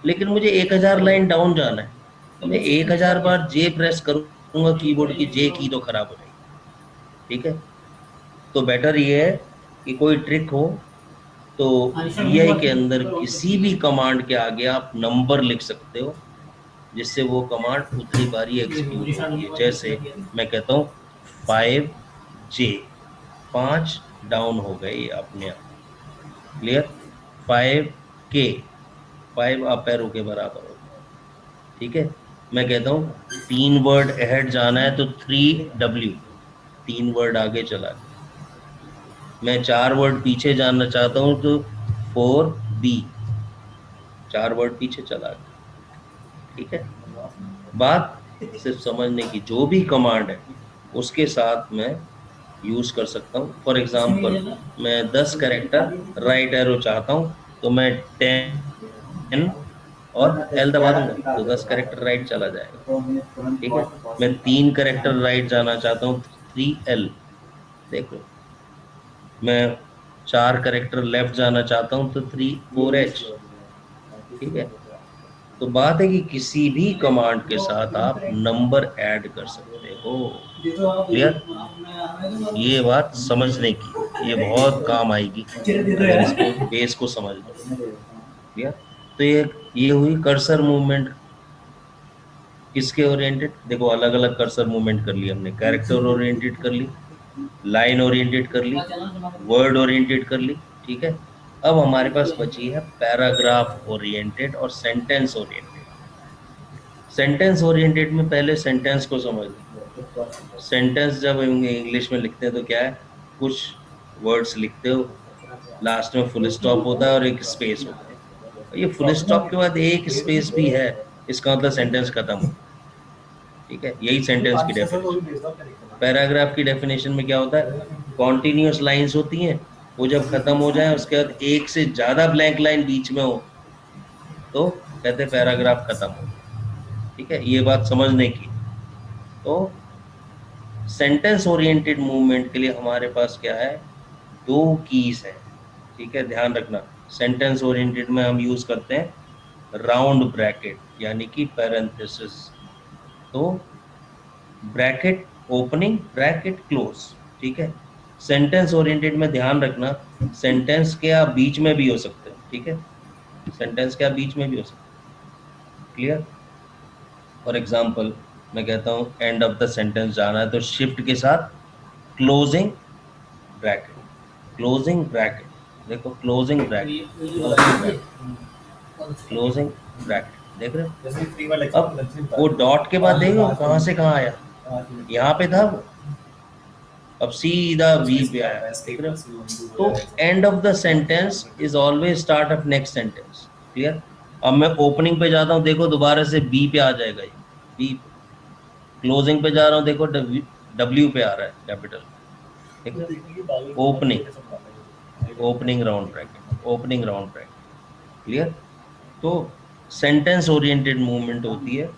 लेकिन मुझे 1000 लाइन डाउन जाना है, तो मैं 1000 बार जे प्रेस करूंगा, कीबोर्ड की जे की तो खराब हो जाएगी, ठीक है। तो बेटर ये है कि कोई ट्रिक हो तो VI के अंदर किसी भी कमांड के आगे आप नंबर लिख सकते हो, जिससे वो कमांड उतनी बारी एग्जीक्यूट होती है। जैसे मैं कहता हूँ 5J, 5 डाउन हो गए ये अपने आप, क्लियर। 5K, 5 अप एरो के बराबर हो गया, ठीक है। मैं कहता हूँ 3 वर्ड अहेड जाना है तो 3W, 3 वर्ड आगे चला गया। मैं 4 वर्ड पीछे जाना चाहता हूँ तो 4B, 4 वर्ड पीछे चला गया, ठीक है। बात सिर्फ समझने की, जो भी कमांड है उसके साथ मैं यूज कर सकता हूँ। फॉर एग्जांपल मैं 10 कैरेक्टर राइट एरो चाहता हूँ तो मैं 10 और L दबा दूंगा तो 10 कैरेक्टर राइट चला जाएगा, ठीक है। मैं 3 कैरेक्टर राइट जाना चाहता हूँ 3L, देखो। मैं 4 कैरेक्टर लेफ्ट जाना चाहता हूँ तो 4H, ठीक है। तो बात है कि किसी भी कमांड के साथ आप नंबर ऐड कर सकते हो, क्लियर। ये बात समझने की, ये बहुत काम आएगी अगर इसको बेस को समझ लो, क्लियर। तो ये हुई कर्सर मूवमेंट, किसके ओरिएंटेड, देखो अलग अलग कर्सर मूवमेंट कर ली हमने। कैरेक्टर ओरिएंटेड कर ली, लाइन ओरिएंटेड कर ली, वर्ड ओरिएंटेड कर ली, ठीक है। अब हमारे पास बची है पैराग्राफ ओरिएंटेड और सेंटेंस ओरिएंटेड। सेंटेंस ओरिएंटेड में पहले सेंटेंस को समझ लो। सेंटेंस जब इंग्लिश में लिखते हैं तो क्या है, कुछ वर्ड्स लिखते हो, लास्ट में फुल स्टॉप होता है और एक स्पेस होता है। ये फुल स्टॉप के बाद एक स्पेस भी है, इसका मतलब सेंटेंस खत्म हो, ठीक है। यही सेंटेंस की डेफिनेशन। पैराग्राफ की डेफिनेशन में क्या होता है, कॉन्टिन्यूअस लाइंस होती हैं, वो जब खत्म हो जाए उसके बाद एक से ज्यादा ब्लैंक लाइन बीच में हो तो कहते हैं पैराग्राफ खत्म हो, ठीक है। ये बात समझने की। तो सेंटेंस ओरिएंटेड मूवमेंट के लिए हमारे पास क्या है, दो कीज है, ठीक है, ध्यान रखना। सेंटेंस ओरिएंटेड में हम यूज करते हैं राउंड ब्रैकेट यानी कि पैरेंथेसिस। तो ब्रैकेट ओपनिंग, ब्रैकेट क्लोज, ठीक है। सेंटेंस ओरिएंटेड में ध्यान रखना, सेंटेंस के आप बीच में भी हो सकते हैं, ठीक है, सेंटेंस के आप बीच में भी हो सकते हैं, क्लियर। फॉर एग्जाम्पल मैं कहता हूँ एंड ऑफ द सेंटेंस जाना है तो शिफ्ट के साथ क्लोजिंग ब्रैकेट, क्लोजिंग ब्रैकेट, देखो closing bracket, closing bracket, closing bracket, देख रहे हो। अब वो डॉट के बाद देखो कहाँ से कहाँ आया, यहाँ पे था वो, अब सीधा बी पे आया, देख रहे हो। तो end of the sentence is always start of next sentence, clear. अब मैं ओपनिंग पे जाता हूँ, देखो दोबारा से बी पे आ जाएगा, ये बी पे। क्लोजिंग पे जा रहा हूँ, देखो डब्ल्यू पे आ रहा है कैपिटल, ठीक है। Opening, opening round bracket, opening round bracket, clear. तो सेंटेंस ओरिएंटेड मूवमेंट होती है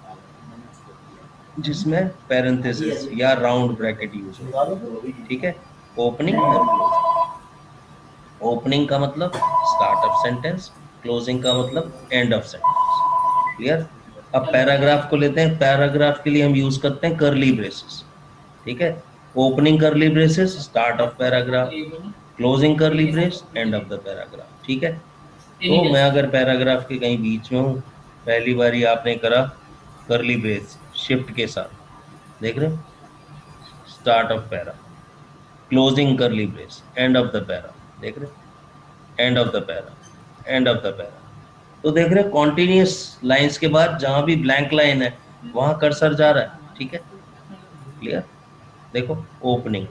जिसमें पैरेंथेसिस या राउंड ब्रैकेट यूज होता है, ठीक है। ओपनिंग और क्लोजिंग। ओपनिंग का मतलब स्टार्ट ऑफ सेंटेंस, क्लोजिंग का मतलब एंड ऑफ सेंटेंस, क्लियर। अब पैराग्राफ को लेते हैं, पैराग्राफ के लिए हम यूज करते हैं कर्ली ब्रेसेस, ठीक है। Opening curly braces start of paragraph, closing curly brace end of the paragraph, ठीक है। तो मैं अगर पैराग्राफ के कहीं बीच में हूँ, पहली बारी आपने करा कर्ली ब्रेस शिफ्ट के साथ, देख रहे हो, start of para, closing curly brace end of the para, देख रहे हो, end of the para, end of the para. तो देख रहे हो कॉन्टिन्यूस लाइंस के बाद जहां भी ब्लैंक लाइन है वहां कर्सर जा रहा है, ठीक है, क्लियर। देखो ओपनिंग,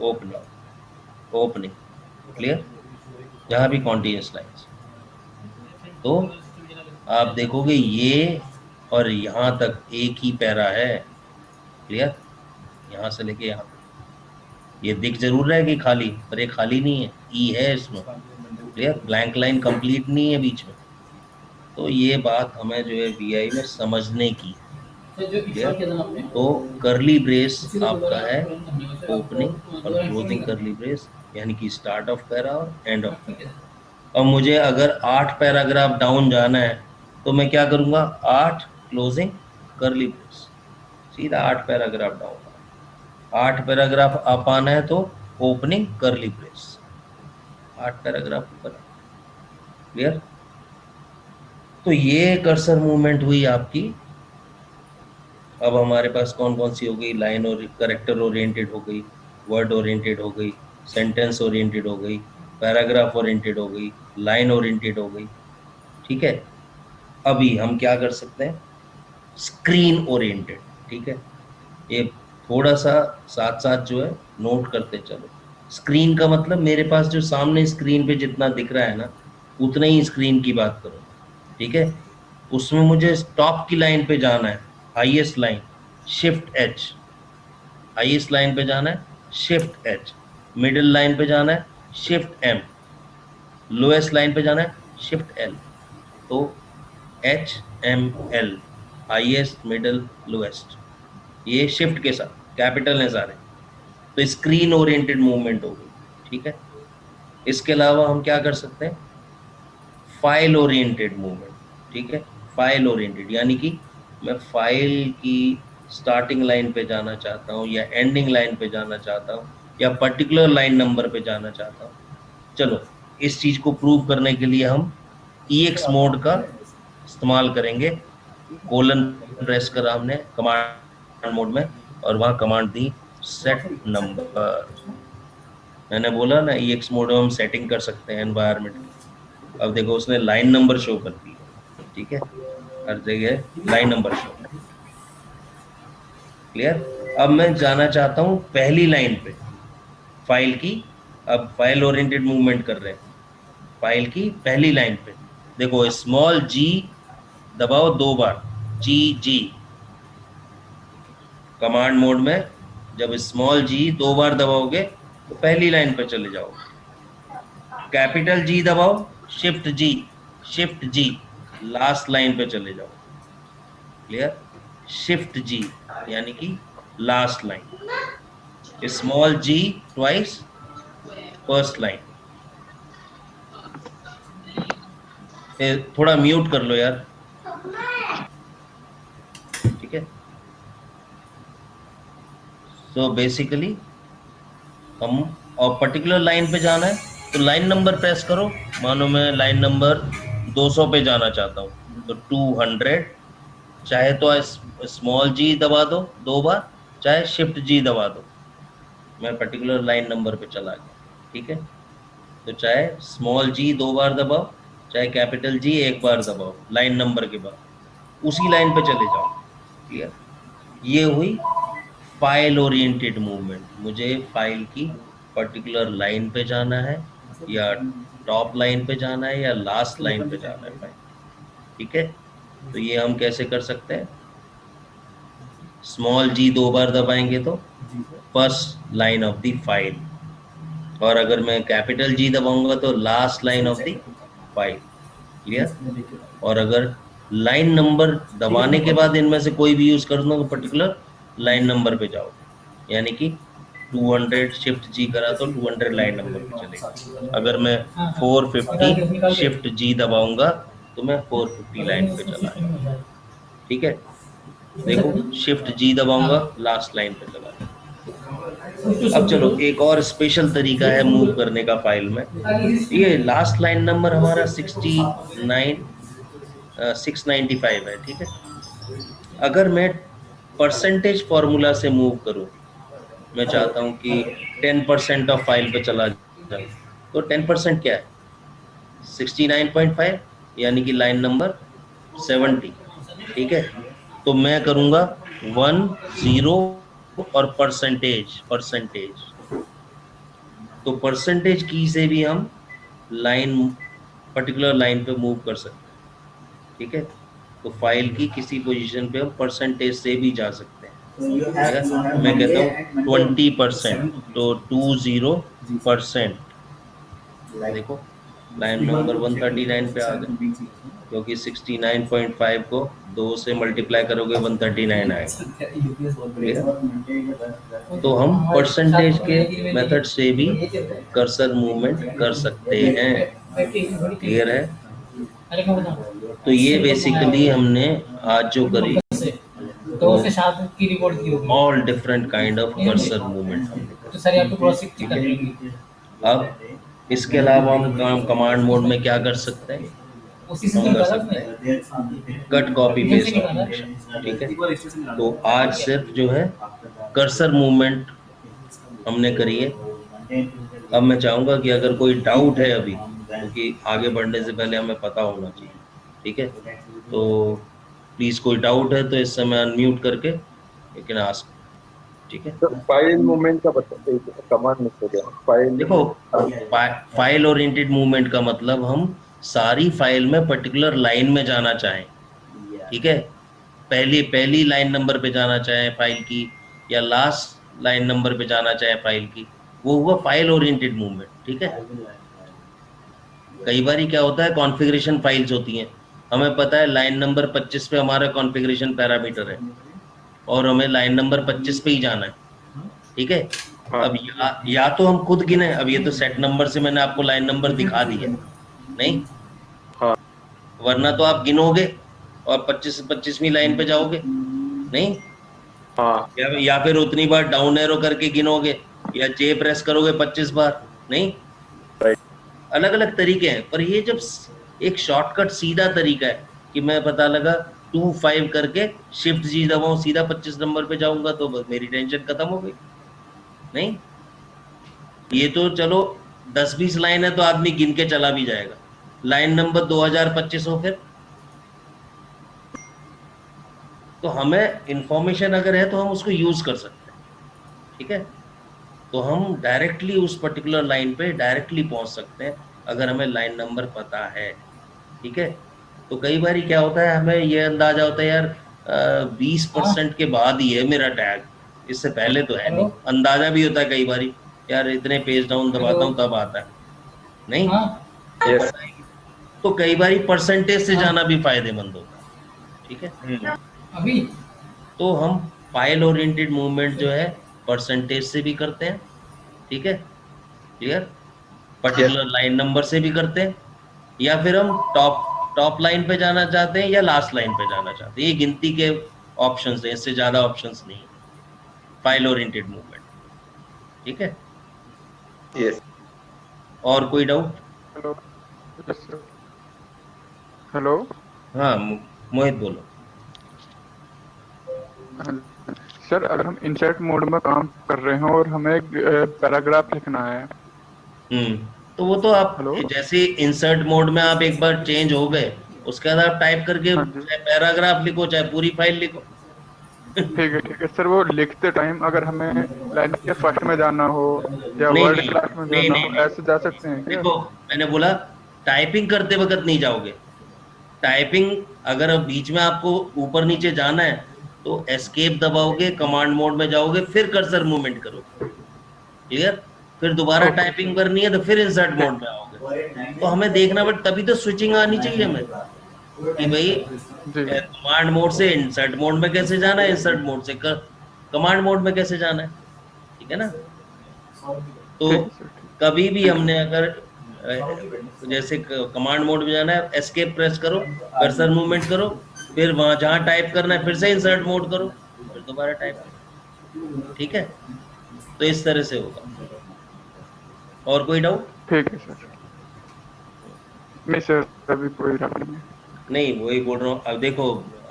ओपनिंग, ओपनिंग, क्लियर, जहां भी कॉन्टिन्यूस लाइंस। तो आप देखोगे ये और यहाँ तक एक ही पैरा है, क्लियर, यहाँ से लेके यहाँ तक। ये दिख जरूर रहा है कि खाली, पर ये खाली नहीं है, ई है इसमें, क्लियर, ब्लैंक लाइन कंप्लीट नहीं है बीच में। तो ये बात हमें जो है वीआई में समझने की है। तो कर्ली ब्रेस आपका है ओपनिंग और क्लोजिंग कर्ली ब्रेस, यानी कि स्टार्ट ऑफ पैरा और एंड ऑफ पैरा। अब मुझे अगर 8 पैराग्राफ डाउन जाना है तो मैं क्या करूंगा, 8 क्लोजिंग कर्ली ब्रेस, सीधा 8 पैराग्राफ डाउन। 8 पैराग्राफ अप आना है तो ओपनिंग कर्ली ब्रेस, 8 पैराग्राफ ऊपर, क्लियर। तो ये कर्सर मूवमेंट हुई आपकी। अब हमारे पास कौन कौन सी हो गई, लाइन और करेक्टर ओरिएंटेड हो गई, वर्ड ओरिएंटेड हो गई, सेंटेंस ओरिएंटेड हो गई, पैराग्राफ ओरिएंटेड हो गई, लाइन ओरिएंटेड हो गई, ठीक है। अभी हम क्या कर सकते हैं, स्क्रीन ओरिएंटेड, ठीक है। ये थोड़ा सा साथ साथ जो है नोट करते चलो। स्क्रीन का मतलब मेरे पास जो सामने स्क्रीन पे जितना दिख रहा है ना, उतना ही स्क्रीन की बात करो, ठीक है। उसमें मुझे टॉप की लाइन पे जाना है, highest line, shift H, highest line पे जाना है शिफ्ट एच, मिडिल लाइन पे जाना है शिफ्ट एम, लोएस्ट लाइन पे जाना है शिफ्ट एल। तो H M L, highest, middle, lowest, ये शिफ्ट के साथ कैपिटल है सारे। तो स्क्रीन ओरिएंटेड मूवमेंट हो गई, ठीक है। इसके अलावा हम क्या कर सकते हैं, फाइल ओरिएंटेड मूवमेंट, ठीक है। फाइल ओरिएंटेड यानी कि मैं फाइल की स्टार्टिंग लाइन पे जाना चाहता हूँ या एंडिंग लाइन पे जाना चाहता हूँ या पर्टिकुलर लाइन नंबर पे जाना चाहता हूँ। चलो इस चीज को प्रूव करने के लिए हम EX मोड का इस्तेमाल करेंगे। कोलन प्रेस करा हमने कमांड मोड में और वहाँ कमांड दी सेट नंबर, मैंने बोला ना EX मोड में हम सेटिंग कर सकते हैं एनवायरनमेंट की। अब देखो उसने लाइन नंबर शो कर दिया, ठीक है, हर जगह लाइन नंबर शो। क्लियर। अब मैं जाना चाहता हूं पहली लाइन पे फाइल की, अब फाइल ओरिएंटेड मूवमेंट कर रहे हैं, फाइल की पहली लाइन पे देखो स्मॉल जी दबाओ 2 बार, जी कमांड मोड में जब स्मॉल जी 2 बार दबाओगे तो पहली लाइन पे चले जाओगे। कैपिटल जी दबाओ, शिफ्ट जी लास्ट लाइन पे चले जाओ। क्लियर। शिफ्ट जी यानी कि लास्ट लाइन, स्मॉल जी ट्वाइस फर्स्ट लाइन। थोड़ा म्यूट कर लो यार, ठीक है। सो बेसिकली हम और पर्टिकुलर लाइन पे जाना है तो लाइन नंबर प्रेस करो। मानो मैं लाइन नंबर 200 पे जाना चाहता हूँ तो 200, चाहे तो स्मॉल जी दबा दो 2 बार, चाहे शिफ्ट जी दबा दो। मैं पर्टिकुलर लाइन नंबर पे चला गया, ठीक है। तो चाहे स्मॉल जी 2 बार दबाओ, चाहे कैपिटल जी 1 बार दबाओ लाइन नंबर के बाद, उसी लाइन पे चले जाओ। क्लियर। ये हुई फाइल ओरिएंटेड मूवमेंट। मुझे फाइल की पर्टिकुलर लाइन पे जाना है या टॉप लाइन पे जाना है या लास्ट लाइन पे जाना है फाइल, ठीक है। तो ये हम कैसे कर सकते हैं, स्मॉल जी 2 बार दबाएंगे तो first line of the file, और अगर मैं कैपिटल जी दबाऊंगा तो last line of the file. Clear. और अगर लाइन नंबर दबाने के बाद इनमें से कोई भी यूज कर दो पर्टिकुलर लाइन नंबर पे जाओ, यानी कि 200 शिफ्ट जी करा तो 200 लाइन नंबर पे चलेगा। अगर मैं 450 शिफ्ट जी दबाऊंगा तो मैं 450 लाइन पे चला जाऊंगा, ठीक है। देखो शिफ्ट जी दबाऊंगा लास्ट लाइन पे चला जाऊंगा। अब चलो एक और स्पेशल तरीका है मूव करने का फाइल में। ये लास्ट लाइन नंबर हमारा 695 है, ठीक है। अगर मैं परसेंटेज फॉर्मूला से मूव करूं, मैं चाहता हूं कि 10% ऑफ फाइल पे चला जाऊं, तो 10% क्या है 69.5 यानी कि लाइन नंबर 70, ठीक है। तो मैं करूंगा 10 और परसेंटेज। तो परसेंटेज की से भी हम लाइन पर्टिकुलर लाइन पे मूव कर सकते हैं, ठीक है। तो फाइल की किसी पोजीशन पे हम परसेंटेज से भी जा सकते हैं। मैं कहता हूँ 20%, तो 20%। देखो लाइन नंबर 139 पे आ गए, क्योंकि 69.5 को 2 से मल्टीप्लाई करोगे 139 आएगा। तो हम परसेंटेज के मेथड से भी कर्सर मूवमेंट कर सकते हैं। क्लियर है। तो ये बेसिकली हमने आज जो करी तो उसके साथ की रिपोर्ट की होगी all different kind of cursor movement हमने तो सर आपको प्रोसेस कर लेंगे। अब इसके अलावा हम कमांड मोड में क्या कर सकते हैं, उसी से हम कर कर सकते हैं कट कॉपी पेस्ट ऑपरेशन, ठीक है। तो आज सिर्फ जो है कर्सर मूवमेंट हमने करी है। अब मैं चाहूंगा कि अगर कोई डाउट है अभी, क्योंकि आगे बढ़ने से पहले हमें पता होना चाहिए, ठीक है। तो प्लीज कोई डाउट है तो इस समय अनम्यूट करके यू कैन आस्क, ठीक है। तो फाइल मूवमेंट का बताइए, कमांड मिस हो गया। फाइल देखो फाइल ओरिएंटेड मूवमेंट का मतलब हम सारी फाइल में पर्टिकुलर लाइन में जाना चाहें, ठीक है। पहली लाइन नंबर पे जाना चाहें फाइल की, या लास्ट लाइन नंबर पे जाना चाहें फाइल की, वो हुआ फाइल ओरिएंटेड मूवमेंट, ठीक है। कई बार क्या होता है कॉन्फ़िगरेशन फाइल्स होती हैं, हमें पता है लाइन नंबर 25 पे हमारा कॉन्फ़िगरेशन पैरामीटर है और हमें लाइन नंबर 25 पे ही जाना है, ठीक है। अब या तो हम खुद गिने, अब ये तो सेट नंबर से मैंने आपको लाइन नंबर दिखा दिया नहीं, हाँ। वरना तो आप गिनोगे और 25वीं लाइन पे जाओगे नहीं, हाँ। या फिर उतनी बार डाउन एरो करके गिनोगे या जे प्रेस करोगे 25 बार नहीं। अलग अलग तरीके हैं, पर ये जब एक शॉर्टकट सीधा तरीका है कि मैं पता लगा 25 करके शिफ्ट जी दबाऊं सीधा 25 नंबर पे जाऊंगा तो मेरी टेंशन खत्म हो गई। नहीं, ये तो चलो 10-20 लाइन है तो आदमी गिन के चला भी जाएगा। लाइन नंबर 2025 हो फिर, तो हमें इंफॉर्मेशन अगर है तो हम उसको यूज कर सकते हैं, ठीक है। तो हम डायरेक्टली उस पर्टिकुलर लाइन पे डायरेक्टली पहुंच सकते हैं अगर हमें लाइन नंबर पता है, ठीक है। तो कई बार क्या होता है, हमें ये अंदाजा होता है यार 20% के बाद ही है मेरा टैग, इससे पहले तो है नहीं। अंदाजा भी होता है कई बार यार इतने पेज डाउन दबाता हूँ तब आता है, नहीं हाँ तो Yes. पता है। तो कई बार परसेंटेज से जाना भी फायदेमंद होता है, ठीक है। अभी तो हम फाइल ओरिएंटेड मूवमेंट जो है परसेंटेज से भी करते हैं, ठीक है, क्लियर। पर्टिकुलर लाइन नंबर से भी करते हैं, या फिर हम टॉप टॉप लाइन पे जाना चाहते हैं या लास्ट लाइन पे जाना चाहते हैं। ये गिनती के ऑप्शंस हैं, इससे ज्यादा ऑप्शंस नहीं है फाइल ओरिएंटेड मूवमेंट, ठीक है। Yes. और कोई doubt? Hello. Yes sir. Hello. हाँ मोहित बोलो। सर अगर हम इंसर्ट मोड में काम कर रहे हैं और हमें एक पैराग्राफ लिखना है। तो वो तो आप हेलो। जैसे इंसर्ट मोड में आप एक बार चेंज हो गए, उसके बाद आप टाइप करके हाँ जी। चाहे पैराग्राफ लिखो चाहे पूरी फाइल लिखो। ठीक है सर, वो लिखते टाइम अगर हमें लाइन के फर्स्ट में जाना हो या नहीं वर्ड नहीं क्लास में नहीं जाना नहीं हो, नहीं, ऐसे जा सकते हैं क्या? देखो मैंने बोला टाइपिंग करते वक्त नहीं जाओगे। टाइपिंग अगर अब बीच में आपको ऊपर नीचे जाना है तो एस्केप दबाओगे, कमांड मोड में जाओगे, फिर कर्सर मूवमेंट करोगे, क्लियर। फिर दोबारा ओके। टाइपिंग करनी है तो फिर इंसर्ट मोड में आओगे। तो हमें देखना बट तभी तो स्विचिंग आनी चाहिए हमें कि भाई जी कमांड मोड से इंसर्ट मोड में कैसे जाना है, इंसर्ट मोड से कमांड मोड में कैसे जाना है, ठीक है ना। तो ठीक है सर। कभी भी हमने अगर जैसे कमांड मोड में जाना है, एस्केप प्रेस करो, कर्सर मूवमेंट करो, फिर वहां जहां टाइप करना है फिर से इंसर्ट मोड करो, फिर दोबारा टाइप करो, ठीक है। तो इस तरह से होगा। और कोई डाउट? ठीक है सर। नहीं सर, अभी कोई डाउट नहीं है। नहीं वही बोल रहा हूँ। अब देखो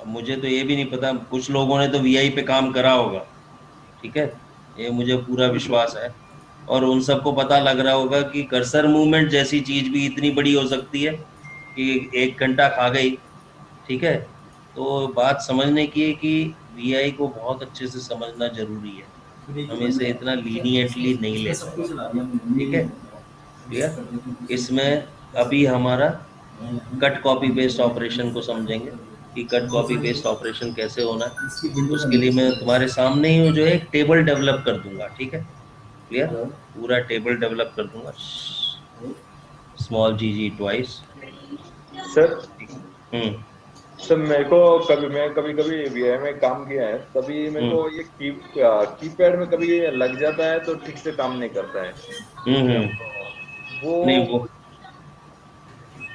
मुझे तो ये भी नहीं पता, कुछ लोगों ने तो वीआई पे काम करा होगा, ठीक है, ये मुझे पूरा विश्वास है। और उन सबको पता लग रहा होगा कि कर्सर मूवमेंट जैसी चीज भी इतनी बड़ी हो सकती है कि 1 घंटा खा गई, ठीक है। तो बात समझने की है कि वीआई को बहुत अच्छे से समझना जरूरी है, हम इसे इतना लीनियंटली नहीं ले सकते, ठीक है, क्लियर। इसमें अभी हमारा कट कॉपी पेस्ट ऑपरेशन को समझेंगे कि कट कॉपी पेस्ट ऑपरेशन कैसे होना है। उसके लिए मैं तुम्हारे सामने ही जो है एक टेबल डेवलप कर दूंगा, ठीक है, क्लियर। पूरा टेबल डेवलप कर दूंगा, स्मॉल जी ट्वाइस। सर हम्म सर मैं कभी कभी वीआई में काम किया है, तभी मेरे को ये कीपैड में कभी लग जाता है तो ठीक से काम नहीं करता है वो। नहीं वो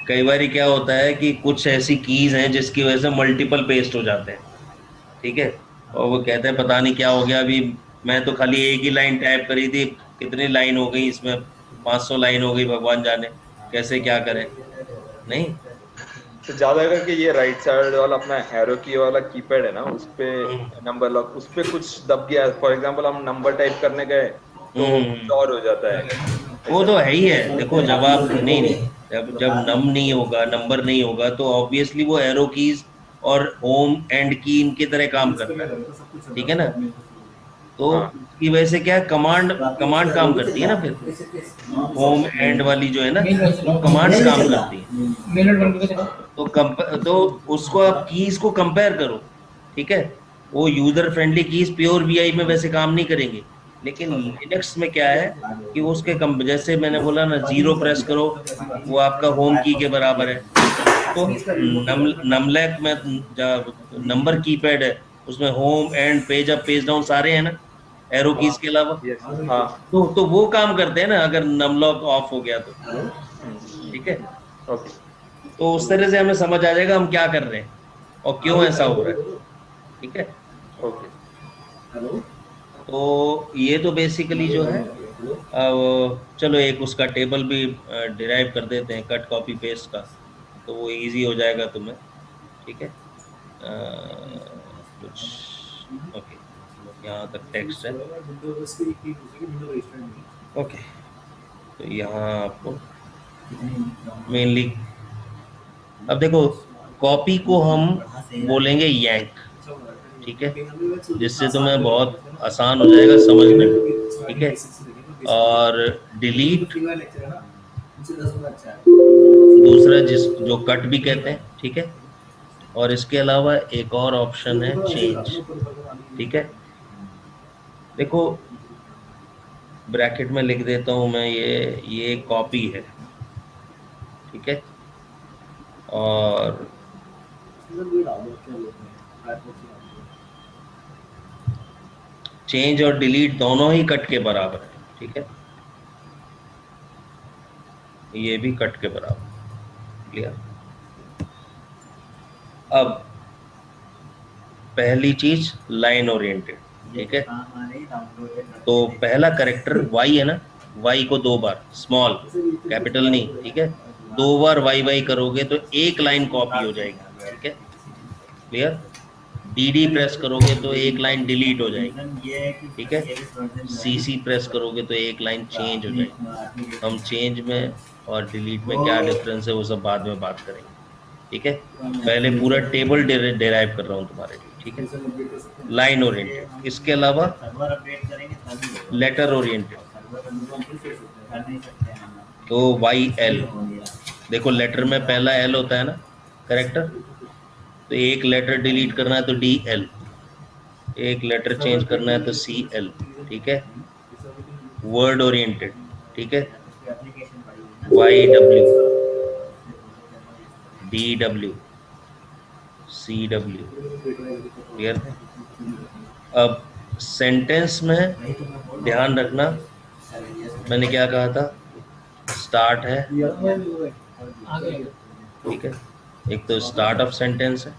कई बार क्या होता है कि कुछ ऐसी कीज हैं जिसकी वजह से मल्टीपल पेस्ट हो जाते हैं, ठीक है। और वो कहते हैं पता नहीं क्या हो गया, अभी मैं तो खाली एक ही लाइन टाइप करी थी, कितनी लाइन हो गई इसमें, 500 लाइन हो गई, भगवान जाने कैसे क्या करें। नहीं तो ज्यादा करके ये राइट साइड वाला अपना एरो की वाला कीपैड है ना, उस पे नंबर लॉक, उस पे कुछ दब गया। फॉर एग्जांपल हम नंबर टाइप करने गए तो कुछ और हो जाता है। वो तो है ही है। देखो जब आप नहीं जब नम नहीं होगा, नंबर नहीं होगा, तो ऑब्वियसली वो एरो कीज और होम एंड की इनके तरह काम करता है, ठीक है ना। तो हाँ उसकी वजह से क्या है, कमांड कमांड काम करती है ना, फिर होम एंड वाली जो है ना वो कमांड्स काम करती है। मिनट बन के चलो। तो उसको आप कीज को कंपेयर करो, ठीक है। वो user friendly keys pure VI में वैसे काम नहीं करेंगे, लेकिन लिनक्स में क्या है कि वो उसके जैसे मैंने बोला ना, 0 प्रेस करो वो आपका होम की के बराबर है। तो नमलैक में नंबर कीपैड है, उसमें home and page up page down सारे हैं ना, एरो कीज के अलावा। यस हाँ तो वो काम करते हैं ना अगर नमलॉक ऑफ हो गया तो, ठीक है। ओके तो उस तरह से हमें समझ आ जाएगा हम क्या कर रहे हैं और क्यों ऐसा हो रहा है, ठीक है। ओके तो ये तो बेसिकली जो है, अब चलो एक उसका टेबल भी डिराइव कर देते हैं कट कॉपी पेस्ट का, तो वो इजी हो जाएगा तुम्हें, ठीक है। कुछ ओके यहाँ तक टेक्स्ट है। ओके, तो यहाँ आपको मेनली, अब देखो कॉपी को हम बोलेंगे यांक, ठीक है, जिससे तुम्हें बहुत आसान हो जाएगा समझने में, ठीक है। और डिलीट दूसरा जो कट भी कहते हैं, ठीक है। और इसके अलावा एक और ऑप्शन है चेंज, ठीक है। देखो ब्रैकेट में लिख देता हूं मैं, ये कॉपी है, ठीक है। और चेंज और डिलीट दोनों ही कट के बराबर है, ठीक है। ये भी कट के बराबर, क्लियर। अब पहली चीज लाइन ओरिएंटेड, ठीक है। तो पहला करेक्टर y है ना, y को 2 बार, स्मॉल कैपिटल नहीं, ठीक है, 2 बार y करोगे तो एक लाइन कॉपी हो जाएगी, ठीक है, क्लियर। dd प्रेस करोगे तो एक लाइन डिलीट हो जाएगी, ठीक है। cc प्रेस करोगे तो एक लाइन चेंज हो जाएगी। हम चेंज में और डिलीट में क्या डिफरेंस है वो सब बाद में बात करेंगे, ठीक है। पहले पूरा टेबल डेराइव कर रहा हूँ तुम्हारे लिए, ठीक है। लाइन ओरिएंटेड, इसके अलावा लेटर ओरिएंटेड, तो YL, देखो लेटर में पहला L होता है ना करेक्टर, तो एक लेटर डिलीट करना है तो DL, एक लेटर चेंज करना है तो CL, ठीक है। वर्ड ओरिएंटेड, ठीक है, YW, DW, CW, क्लियर है। अब सेंटेंस में ध्यान रखना, मैंने क्या कहा था, स्टार्ट है, ठीक है। एक तो स्टार्ट ऑफ सेंटेंस है,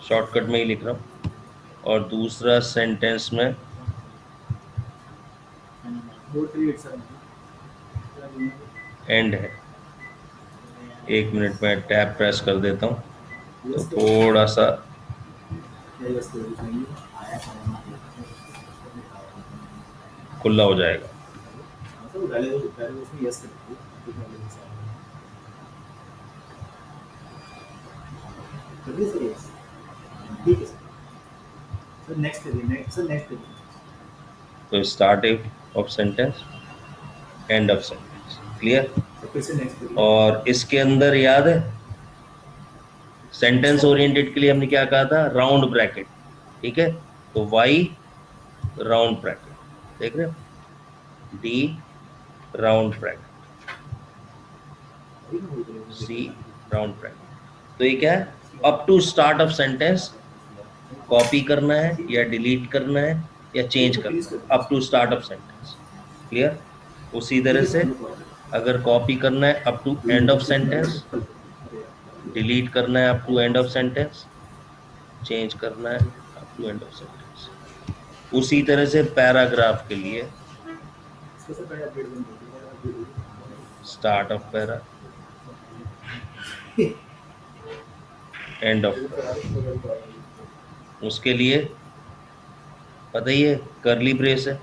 शॉर्टकट में ही लिख रहा हूँ, और दूसरा सेंटेंस में एंड है। 1 मिनट में टैब प्रेस कर देता हूँ तो थोड़ा सा खुला हो जाएगा। तो start of sentence, and of sentence, clear. और इसके अंदर याद है सेंटेंस ओरिएंटेड के लिए हमने क्या कहा था, राउंड ब्रैकेट, ठीक है। तो Y राउंड ब्रैकेट, देख रहे हो, D round bracket, C round bracket. तो ये क्या है, up to start of sentence copy करना है या डिलीट करना है या चेंज करना है, up to start of sentence, clear. उसी तरह से अगर कॉपी करना है up to end of sentence, delete करना है up to end of sentence, change करना है up to end of sentence. उसी तरह से पैराग्राफ के लिए start of para, end of para. उसके लिए पता ही है करली ब्रेस है,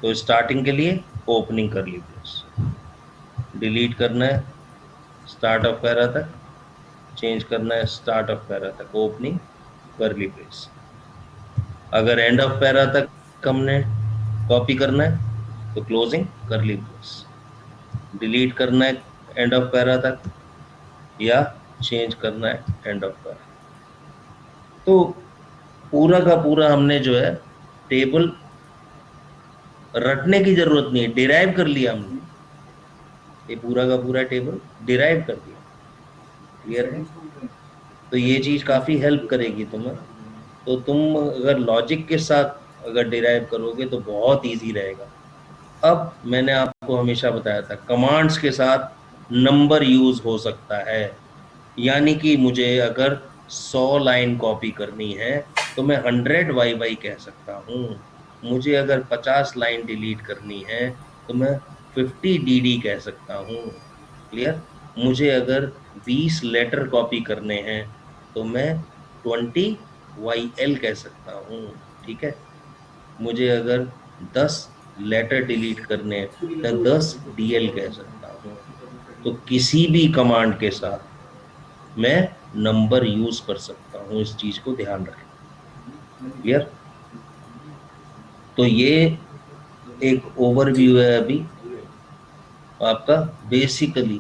तो स्टार्टिंग के लिए ओपनिंग करली ब्रेस, डिलीट करना है स्टार्ट ऑफ पैरा तक, चेंज करना है स्टार्ट ऑफ पैरा तक ओपनिंग करली ब्रेस। अगर एंड ऑफ पैरा तक हमने कॉपी करना है तो क्लोजिंग करली ब्रेस, डिलीट करना है एंड ऑफ पैरा तक या चेंज करना है एंड ऑफ पैरा। तो पूरा का पूरा हमने जो है टेबल रटने की जरूरत नहीं है, डिराइव कर लिया हमने, ये पूरा का पूरा टेबल डिराइव कर दिया, क्लियर है। तो ये चीज काफी हेल्प करेगी तुम्हें। तो तुम अगर लॉजिक के साथ अगर डिराइव करोगे तो बहुत इजी रहेगा। अब मैंने आपको हमेशा बताया था कमांड्स के साथ नंबर यूज हो सकता है, यानी कि मुझे अगर 100 लाइन कॉपी करनी है तो मैं 100 YY कह सकता हूँ। मुझे अगर 50 लाइन डिलीट करनी है तो मैं 50 DD कह सकता हूँ, क्लियर। मुझे अगर 20 लेटर कॉपी करने हैं तो मैं 20 YL कह सकता हूँ, ठीक है। मुझे अगर 10 लेटर डिलीट करने हैं तो 10 DL कह सकता हूँ। तो किसी भी कमांड के साथ मैं नंबर यूज कर सकता हूँ, इस चीज को ध्यान रखें। क्लियर? तो ये एक ओवरव्यू है अभी आपका बेसिकली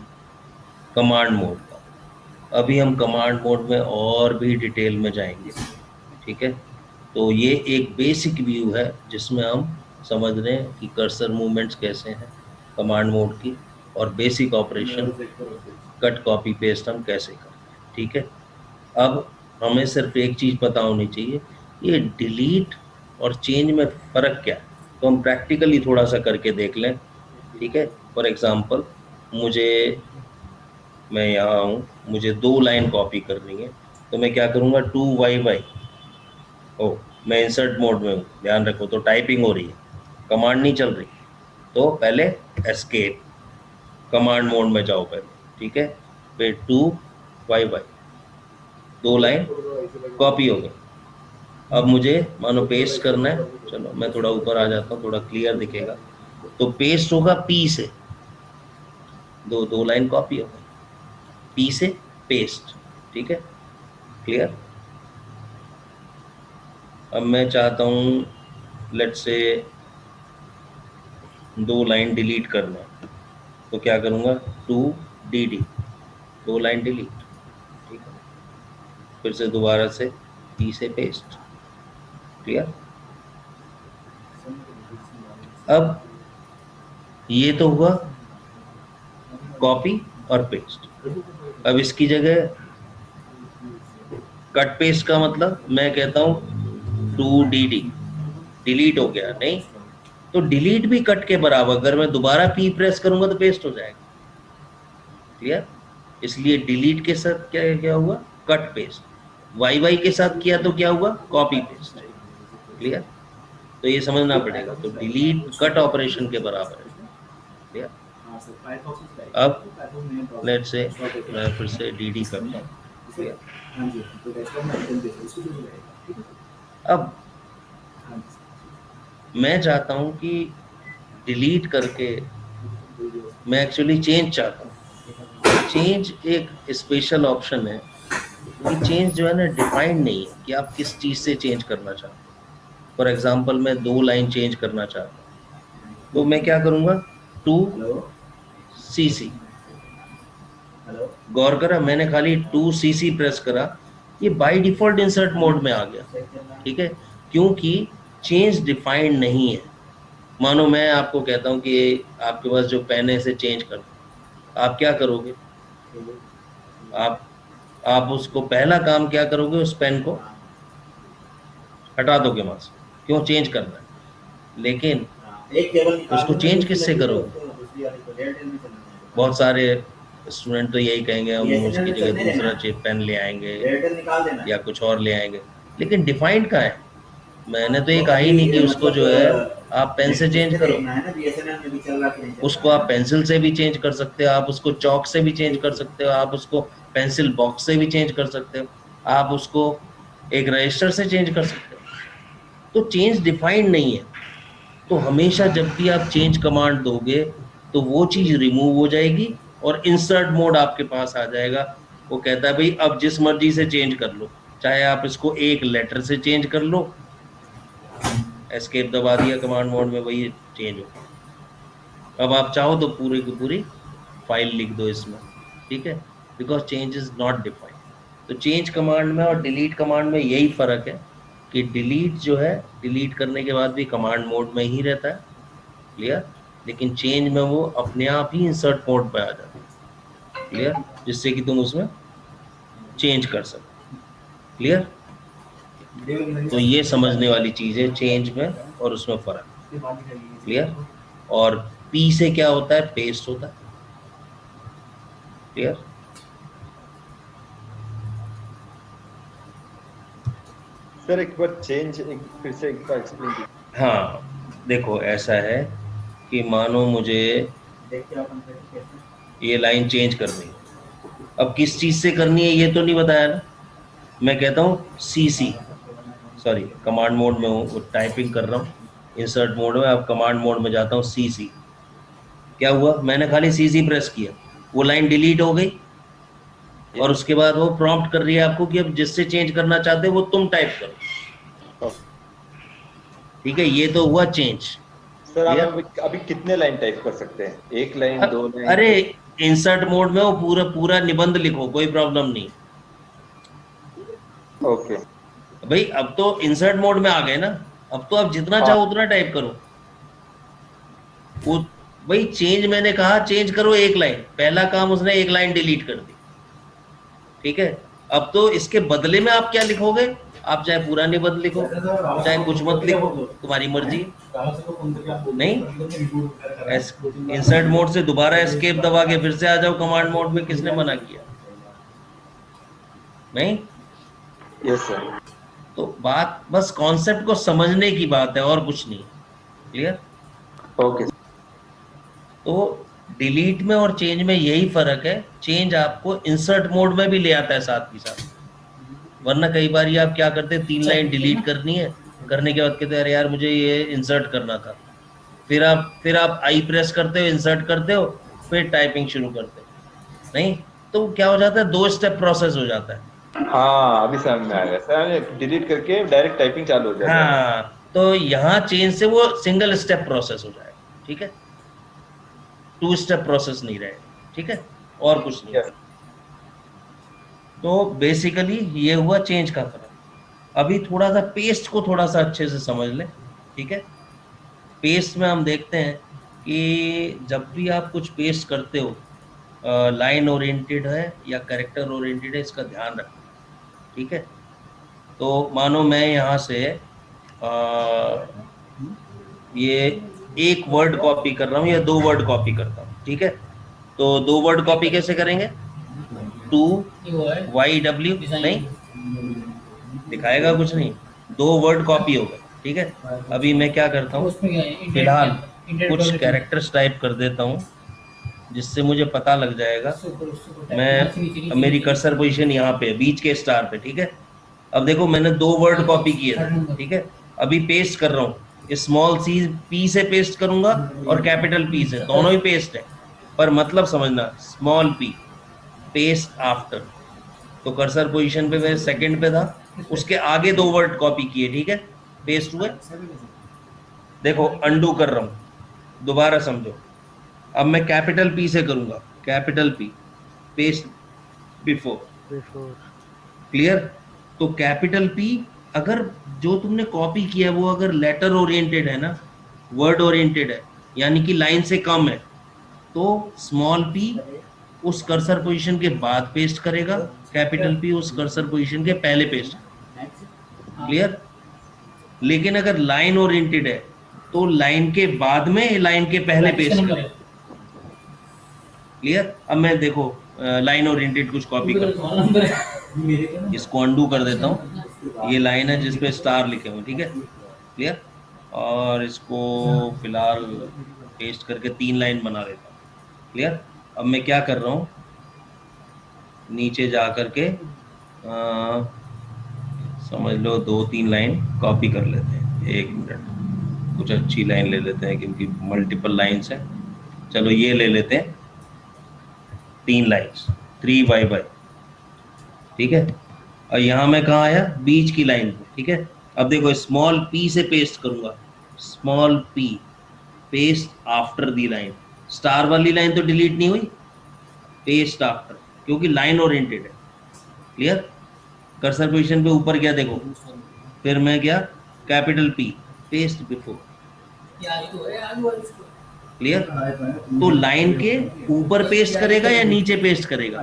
कमांड मोड का। अभी हम कमांड मोड में और भी डिटेल में जाएंगे, ठीक है। तो ये एक बेसिक व्यू है जिसमें हम समझ रहे हैं कि कर्सर मूवमेंट्स कैसे हैं कमांड मोड की, और basic operation cut copy paste हम कैसे करते हैं, ठीक है। अब हमें सिर्फ एक चीज़ पता होनी चाहिए, ये डिलीट और चेंज में फ़र्क क्या है, तो हम प्रैक्टिकली थोड़ा सा करके देख लें, ठीक है। फॉर एग्जांपल मैं यहाँ हूँ, मुझे 2 लाइन कॉपी करनी है, तो मैं क्या करूँगा 2YY। ओ, मैं इंसर्ट मोड में हूँ, ध्यान रखो, तो टाइपिंग हो रही है, कमांड नहीं चल रही। तो पहले एस्केप, कमांड मोड में जाओ पहले, ठीक है। फिर 2YY, 2 लाइन कॉपी हो गई। अब मुझे मानो पेस्ट करना है, चलो मैं थोड़ा ऊपर आ जाता हूँ, थोड़ा क्लियर दिखेगा। तो पेस्ट होगा P से, 2 लाइन कॉपी हो गई, P से पेस्ट, ठीक है। क्लियर? अब मैं चाहता हूँ लेट्स से 2 लाइन डिलीट करना है, तो क्या करूँगा 2DD, 2 लाइन डिलीट, ठीक है। फिर से दोबारा से P से पेस्ट। क्लियर? अब ये तो हुआ कॉपी और पेस्ट। अब इसकी जगह कट पेस्ट का मतलब मैं कहता हूँ 2DD, डिलीट हो गया नहीं, तो डिलीट भी कट के बराबर, अगर मैं दोबारा P प्रेस करूंगा तो पेस्ट हो जाएगा। क्लियर? इसलिए डिलीट के साथ क्या क्या हुआ, कट पेस्ट। YY के साथ किया तो क्या हुआ, कॉपी पेस्ट। क्लियर? तो ये समझना पड़ेगा, तो डिलीट कट ऑपरेशन के बराबर है। क्लियर? अब लेट्स से मैं फिर से DD करता हूँ। क्लियर? अब मैं चाहता हूँ कि डिलीट करके मैं एक्चुअली चेंज चाहता हूँ। चेंज एक स्पेशल ऑप्शन है, कि चेंज जो है ना डिफाइंड नहीं है कि आप किस चीज़ से चेंज करना चाहते हैं। फॉर एग्जांपल मैं 2 लाइन चेंज करना चाहता हूँ, तो मैं क्या करूँगा 2CC। गौर करा, मैंने खाली 2CC प्रेस करा, ये बाय डिफॉल्ट इंसर्ट मोड में आ गया, ठीक है, क्योंकि चेंज डिफाइंड नहीं है। मानो मैं आपको कहता हूं कि आपके पास जो पेन है इसे चेंज कर दो, आप क्या करोगे, आप उसको पहला काम क्या करोगे, उस पेन को हटा दोगे वहां से, क्यों, चेंज करना है। लेकिन उसको चेंज किससे करोगे, बहुत सारे स्टूडेंट तो यही कहेंगे हम उसकी जगह दूसरा चिप पेन ले आएंगे या कुछ और ले आएंगे, लेकिन डिफाइंड कहाँ है, मैंने तो ये कहा ही नहीं कि उसको जो है आप पेन से चेंज करो। उसको आप पेंसिल से भी चेंज कर सकते हो, आप उसको चौक से भी चेंज कर सकते हो, आप उसको पेंसिल बॉक्स से भी चेंज कर सकते हो, आप उसको एक रजिस्टर से चेंज कर सकते हो। तो चेंज डिफाइंड नहीं है, तो हमेशा जब भी आप चेंज कमांड दोगे तो वो चीज रिमूव हो जाएगी और इंसर्ट मोड आपके पास आ जाएगा। वो कहता है भाई अब जिस मर्जी से चेंज कर लो, चाहे आप इसको एक लेटर से चेंज कर लो, एस्केप दबा दिया कमांड मोड में, वही चेंज हो। अब आप चाहो तो पूरी की पूरी फाइल लिख दो इसमें, ठीक है, because change is not defined. तो चेंज कमांड में और डिलीट कमांड में यही फर्क है कि डिलीट जो है, डिलीट करने के बाद भी कमांड मोड में ही रहता है। क्लियर? लेकिन चेंज में वो अपने आप ही इंसर्ट मोड पे आ जाता है। क्लियर? जिससे कि तुम उसमें चेंज कर सको। क्लियर? तो ये समझने वाली चीज है चेंज में और उसमें फर्क। क्लियर? और P से क्या होता है, पेस्ट होता है। क्लियर? सर एक बार चेंज फिर से एक बार एक्सप्लेन कीजिए। हाँ देखो, ऐसा है कि मानो मुझे ये लाइन चेंज करनी है, अब किस चीज से करनी है ये तो नहीं बताया ना, मैं कहता हूँ CC, सॉरी कमांड मोड में हूँ, टाइपिंग कर रहा हूँ, इंसर्ट मोड में। अब कमांड मोड में जाता हूँ, CC। क्या हुआ, मैंने खाली CC प्रेस किया, वो लाइन डिलीट हो गई, और उसके बाद वो प्रॉम्प्ट कर रही है आपको कि अब जिससे चेंज करना चाहते हो वो तुम टाइप करो। ठीक है, ये तो हुआ चेंज। सर आप अभी कितने लाइन टाइप कर सकते हैं? एक लाइन, दो लाइन? अरे इंसर्ट मोड में वो पूरा पूरा निबंध लिखो, कोई प्रॉब्लम नहीं। ओके। भाई अब तो इंसर्ट मोड में आ गए ना, अब तो आप जितना चाहो उतना टाइप करो। वो भाई चेंज, मैंने कहा चेंज करो एक लाइन, पहला काम उसने एक लाइन डिलीट कर दी। ठीक है, अब तो इसके बदले में आप क्या लिखोगे, आप चाहे पूरा निबंध लिखो, चाहे कुछ मत लिखो, तुम्हारी मर्जी। नहीं, इंसर्ट मोड से दोबारा एस्केप दबा के फिर से आ जाओ कमांड मोड में, किसने मना किया? नहीं। Yes sir. तो बात बस कॉन्सेप्ट को समझने की बात है, और कुछ नहीं। क्लियर? ओके। तो डिलीट में और चेंज में यही फर्क है, चेंज आपको इंसर्ट मोड में भी ले आता है साथ ही साथ। वरना कई बार ये आप क्या करते हैं, 3 लाइन डिलीट करनी है, करने के बाद कहते हैं अरे यार मुझे ये इंसर्ट करना था, फिर आप आई प्रेस करते हो, इंसर्ट करते हो, फिर टाइपिंग शुरू करते हो। नहीं, तो क्या हो जाता है, 2 स्टेप प्रोसेस हो जाता है। हाँ अभी समझ में आ गया सर, डिलीट करके डायरेक्ट टाइपिंग चालू हो जाएगा। हाँ, तो यहाँ चेंज से वो सिंगल स्टेप प्रोसेस हो जाएगा। ठीक है, 2 स्टेप प्रोसेस नहीं रहेगा। ठीक है, और कुछ नहीं। Yes. तो बेसिकली ये हुआ चेंज का फर्क। अभी थोड़ा सा पेस्ट को थोड़ा सा अच्छे से समझ लें। ठीक है, पेस्ट में हम देखते हैं कि जब भी आप कुछ पेस्ट करते हो, लाइन ओरिएंटेड है या कैरेक्टर ओरिएंटेड है, इसका ध्यान रखना। ठीक है, तो मानो मैं यहाँ से ये एक वर्ड कॉपी कर रहा हूँ या 2 वर्ड कॉपी करता हूँ। ठीक है, तो 2 वर्ड कॉपी कैसे करेंगे, 2YW नहीं दिखाएगा कुछ नहीं, 2 वर्ड कॉपी हो गए। ठीक है, अभी मैं क्या करता हूँ, फिलहाल कुछ कैरेक्टर्स टाइप कर देता हूँ जिससे मुझे पता लग जाएगा। मैं मेरी कर्सर पोजीशन यहाँ पे, बीच के स्टार पे। ठीक है, अब देखो मैंने 2 वर्ड कॉपी किए थे। ठीक है, अभी पेस्ट कर रहा हूँ, स्मॉल सी पी से पेस्ट करूंगा और कैपिटल पी से, दोनों ही पेस्ट है, पर मतलब समझना, स्मॉल पी पेस्ट आफ्टर। तो कर्सर पोजीशन पे मैं सेकंड पे था, उसके आगे 2 वर्ड कॉपी किए। ठीक है, पेस्ट हुए। देखो अंडू कर रहा हूं, दोबारा समझो। अब मैं कैपिटल पी से करूंगा, capital P paste before. Clear? तो कैपिटल पी, अगर जो तुमने कॉपी किया है वो अगर लेटर ओरिएंटेड है ना, वर्ड ओरिएंटेड है, यानी कि लाइन से कम है, तो स्मॉल पी उस कर्सर पोजीशन के बाद पेस्ट करेगा, कैपिटल पी उस कर्सर पोजीशन के पहले पेस्ट। क्लियर? लेकिन अगर लाइन ओरिएंटेड है तो लाइन के बाद में, लाइन के पहले पेस्ट करेगा। क्लियर? अब मैं देखो लाइन ओरिएंटेड कुछ कॉपी करता हूँ, इसको अंडू कर देता हूँ। ये लाइन है जिसपे स्टार लिखे हुए। ठीक है, क्लियर? और इसको फिलहाल पेस्ट करके 3 लाइन बना देता हूँ। क्लियर? अब मैं क्या कर रहा हूँ, नीचे जा करके समझ लो 2-3 लाइन कॉपी कर लेते हैं। 1 मिनट, कुछ अच्छी लाइन ले लेते हैं क्योंकि मल्टीपल लाइन्स है। चलो ये ले लेते हैं 3 लाइन्स, 3YY। ठीक है, और यहाँ मैं कहाँ आया, बीच की लाइन पे। ठीक है, अब देखो स्मॉल पी से पेस्ट करूंगा, small P paste after the line. Star वाली लाइन तो डिलीट नहीं हुई, पेस्ट आफ्टर, क्योंकि लाइन ओरिएंटेड है। क्लियर? कर्सर पोजीशन पे ऊपर गया देखो, फिर मैं गया capital P paste before. Clear? तो लाइन के ऊपर पेस्ट करेगा या नीचे पेस्ट करेगा?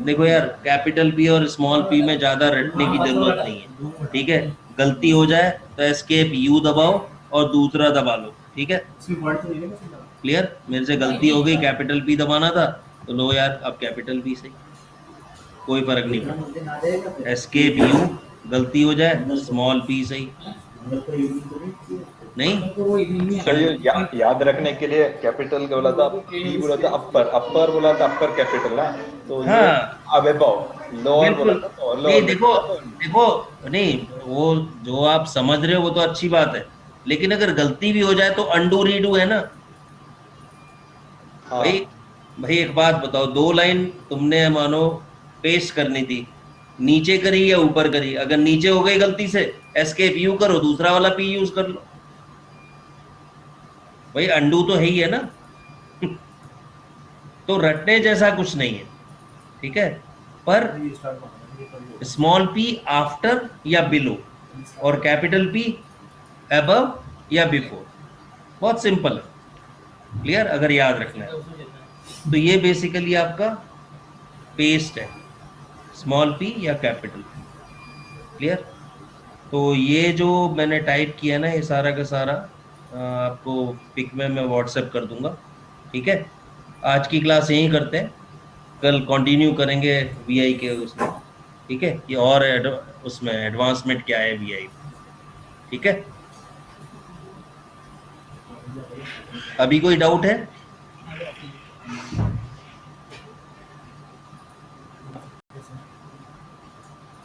देखो यार, कैपिटल पी और स्मॉल पी में ज्यादा रटने की जरूरत नहीं है। ठीक है, गलती हो जाए तो एस्केप यू दबाओ और दूसरा दबा लो। ठीक है, क्लियर? मेरे से गलती हो गई, कैपिटल पी दबाना था, तो लो यार अब कैपिटल पी सही, कोई फर्क नहीं पड़ता। एस्केप यू, गलती हो जाए स्मॉल पी सही। नहीं सर ये याद रखने के लिए कैपिटल का बोला था, पी बोला था अपर, अपर बोला था अपर कैपिटल ना, तो हाँ, अब अबव लोअर बोला बिल्कुल था तो नहीं, लोअर देखो लिखा था देखो नहीं, वो जो आप समझ रहे हो वो तो अच्छी बात है, लेकिन अगर गलती भी हो जाए तो अंडू रीडू है ना हाँ भाई। भाई एक बात बताओ, दो लाइन तुमने मानो पेस्ट करनी थी, नीचे करी या ऊपर करी? अगर नीचे हो गई गलती से, एस्केप यू करो, दूसरा वाला पी यूज कर लो। भाई अंडू तो है ही है ना। तो रटने जैसा कुछ नहीं है, ठीक है। पर स्मॉल पी आफ्टर या बिलो, और कैपिटल पी अबव या बिफोर, बहुत सिंपल है, क्लियर, अगर याद रखना है। तो ये बेसिकली आपका पेस्ट है, स्मॉल पी या कैपिटल पी, क्लियर। तो ये जो मैंने टाइप किया ना, ये सारा का सारा आपको पिक में मैं व्हाट्सएप कर दूंगा, ठीक है। आज की क्लास यहीं करते हैं, कल कंटिन्यू करेंगे वीआई के उसमें, ठीक है। ये और उसमें एडवांसमेंट क्या है वीआई, ठीक है। अभी कोई डाउट है?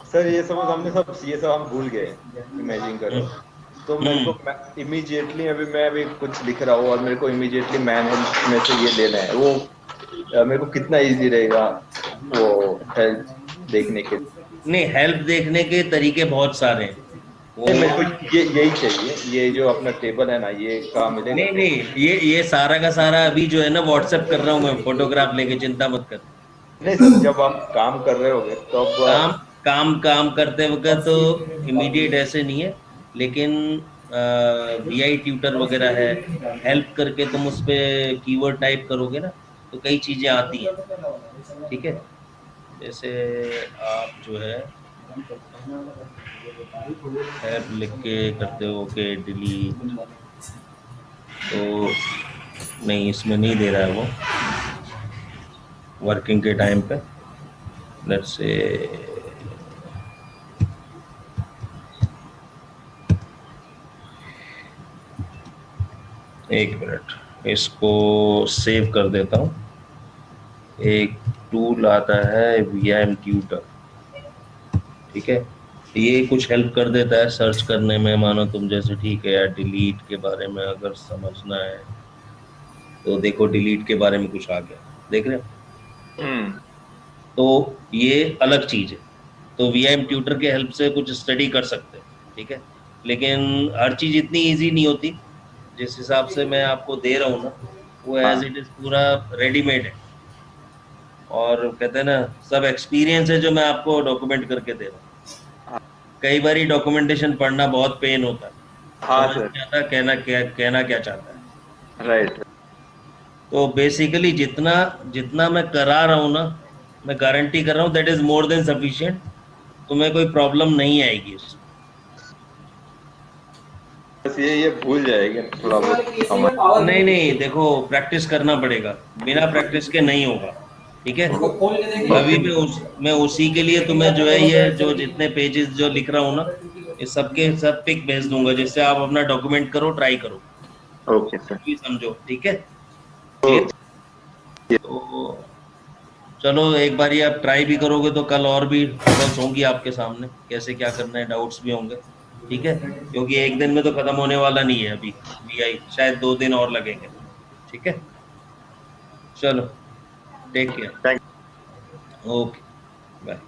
सर ये सब हम भूल गए, इमेजिन करो। तो मेरे को इमीडिएटली मैं अभी कुछ लिख रहा हूँ और मेरे को इमीडिएटली मैन हेल्प में से ये लेना है, वो मेरे को कितना इजी रहेगा वो हेल्प देखने के? नहीं, हेल्प देखने के तरीके बहुत सारे हैं वो। नहीं, मेरे को ये यही चाहिए, ये जो अपना टेबल है ना, ये कहाँ मिलेगा? नहीं नहीं, ये सारा का सारा अभी जो है ना व्हाट्सएप कर रहा हूँ मैं, फोटोग्राफ लेके, चिंता मत कर। नहीं सर, जब आप काम कर रहे होगे तो काम अब काम काम करते वक्त तो इमीडिएट ऐसे नहीं है, लेकिन वीआई ट्यूटर वगैरह है, हेल्प करके तुम उस पे कीवर्ड टाइप करोगे ना तो कई चीजें आती हैं, ठीक है। जैसे आप जो है हेल्प लिख के करते हो के डिलीट, तो नहीं, इसमें नहीं दे रहा है वो वर्किंग के टाइम पे। लेट्स से एक मिनट, इसको सेव कर देता हूँ। एक टूल आता है वीआईएम ट्यूटर, ठीक है। ये कुछ हेल्प कर देता है सर्च करने में, मानो तुम जैसे, ठीक है, या डिलीट के बारे में अगर समझना है तो देखो, डिलीट के बारे में कुछ आ गया, देख रहे हो। तो ये अलग चीज है, तो वीआईएम ट्यूटर के हेल्प से कुछ स्टडी कर सकते हैं, ठीक है। लेकिन हर चीज इतनी इजी नहीं होती, जिस हिसाब से मैं आपको दे रहा हूँ ना, वो एज इट इज पूरा रेडीमेड है, और कहते हैं ना, सब एक्सपीरियंस है जो मैं आपको डॉक्यूमेंट करके दे रहा हूँ। कई बार डॉक्यूमेंटेशन पढ़ना बहुत पेन होता है, हाँ समझ सर, नहीं आता कहना क्या चाहता है। राइट। तो बेसिकली जितना जितना मैं करा रहा हूँ ना, मैं गारंटी कर रहा हूँ that is more than sufficient, तुम्हें कोई प्रॉब्लम नहीं आएगी उसमें। बस ये भूल जाएंगे थोड़ा बहुत समझ। नहीं नहीं, देखो प्रैक्टिस करना पड़ेगा, बिना प्रैक्टिस के नहीं होगा, ठीक है। अभी मैं उसी के लिए तुम्हें जो है, ये जो जितने पेजेस जो लिख रहा हूँ ना, ये सबके सब पिक भेज दूंगा, जिससे आप अपना डॉक्यूमेंट करो, ट्राई करो, ओके सर। भी समझो, ठीक है। क्लियर। तो चलो, एक बार ये आप ट्राई भी करोगे तो कल और भी ट्रबल्स होंगी आपके सामने, कैसे क्या करना है, डाउट्स भी होंगे, ठीक है। क्योंकि एक दिन में तो खत्म होने वाला नहीं है अभी वीआई, शायद 2 दिन और लगेंगे, ठीक है। चलो, take care, thank okay, bye.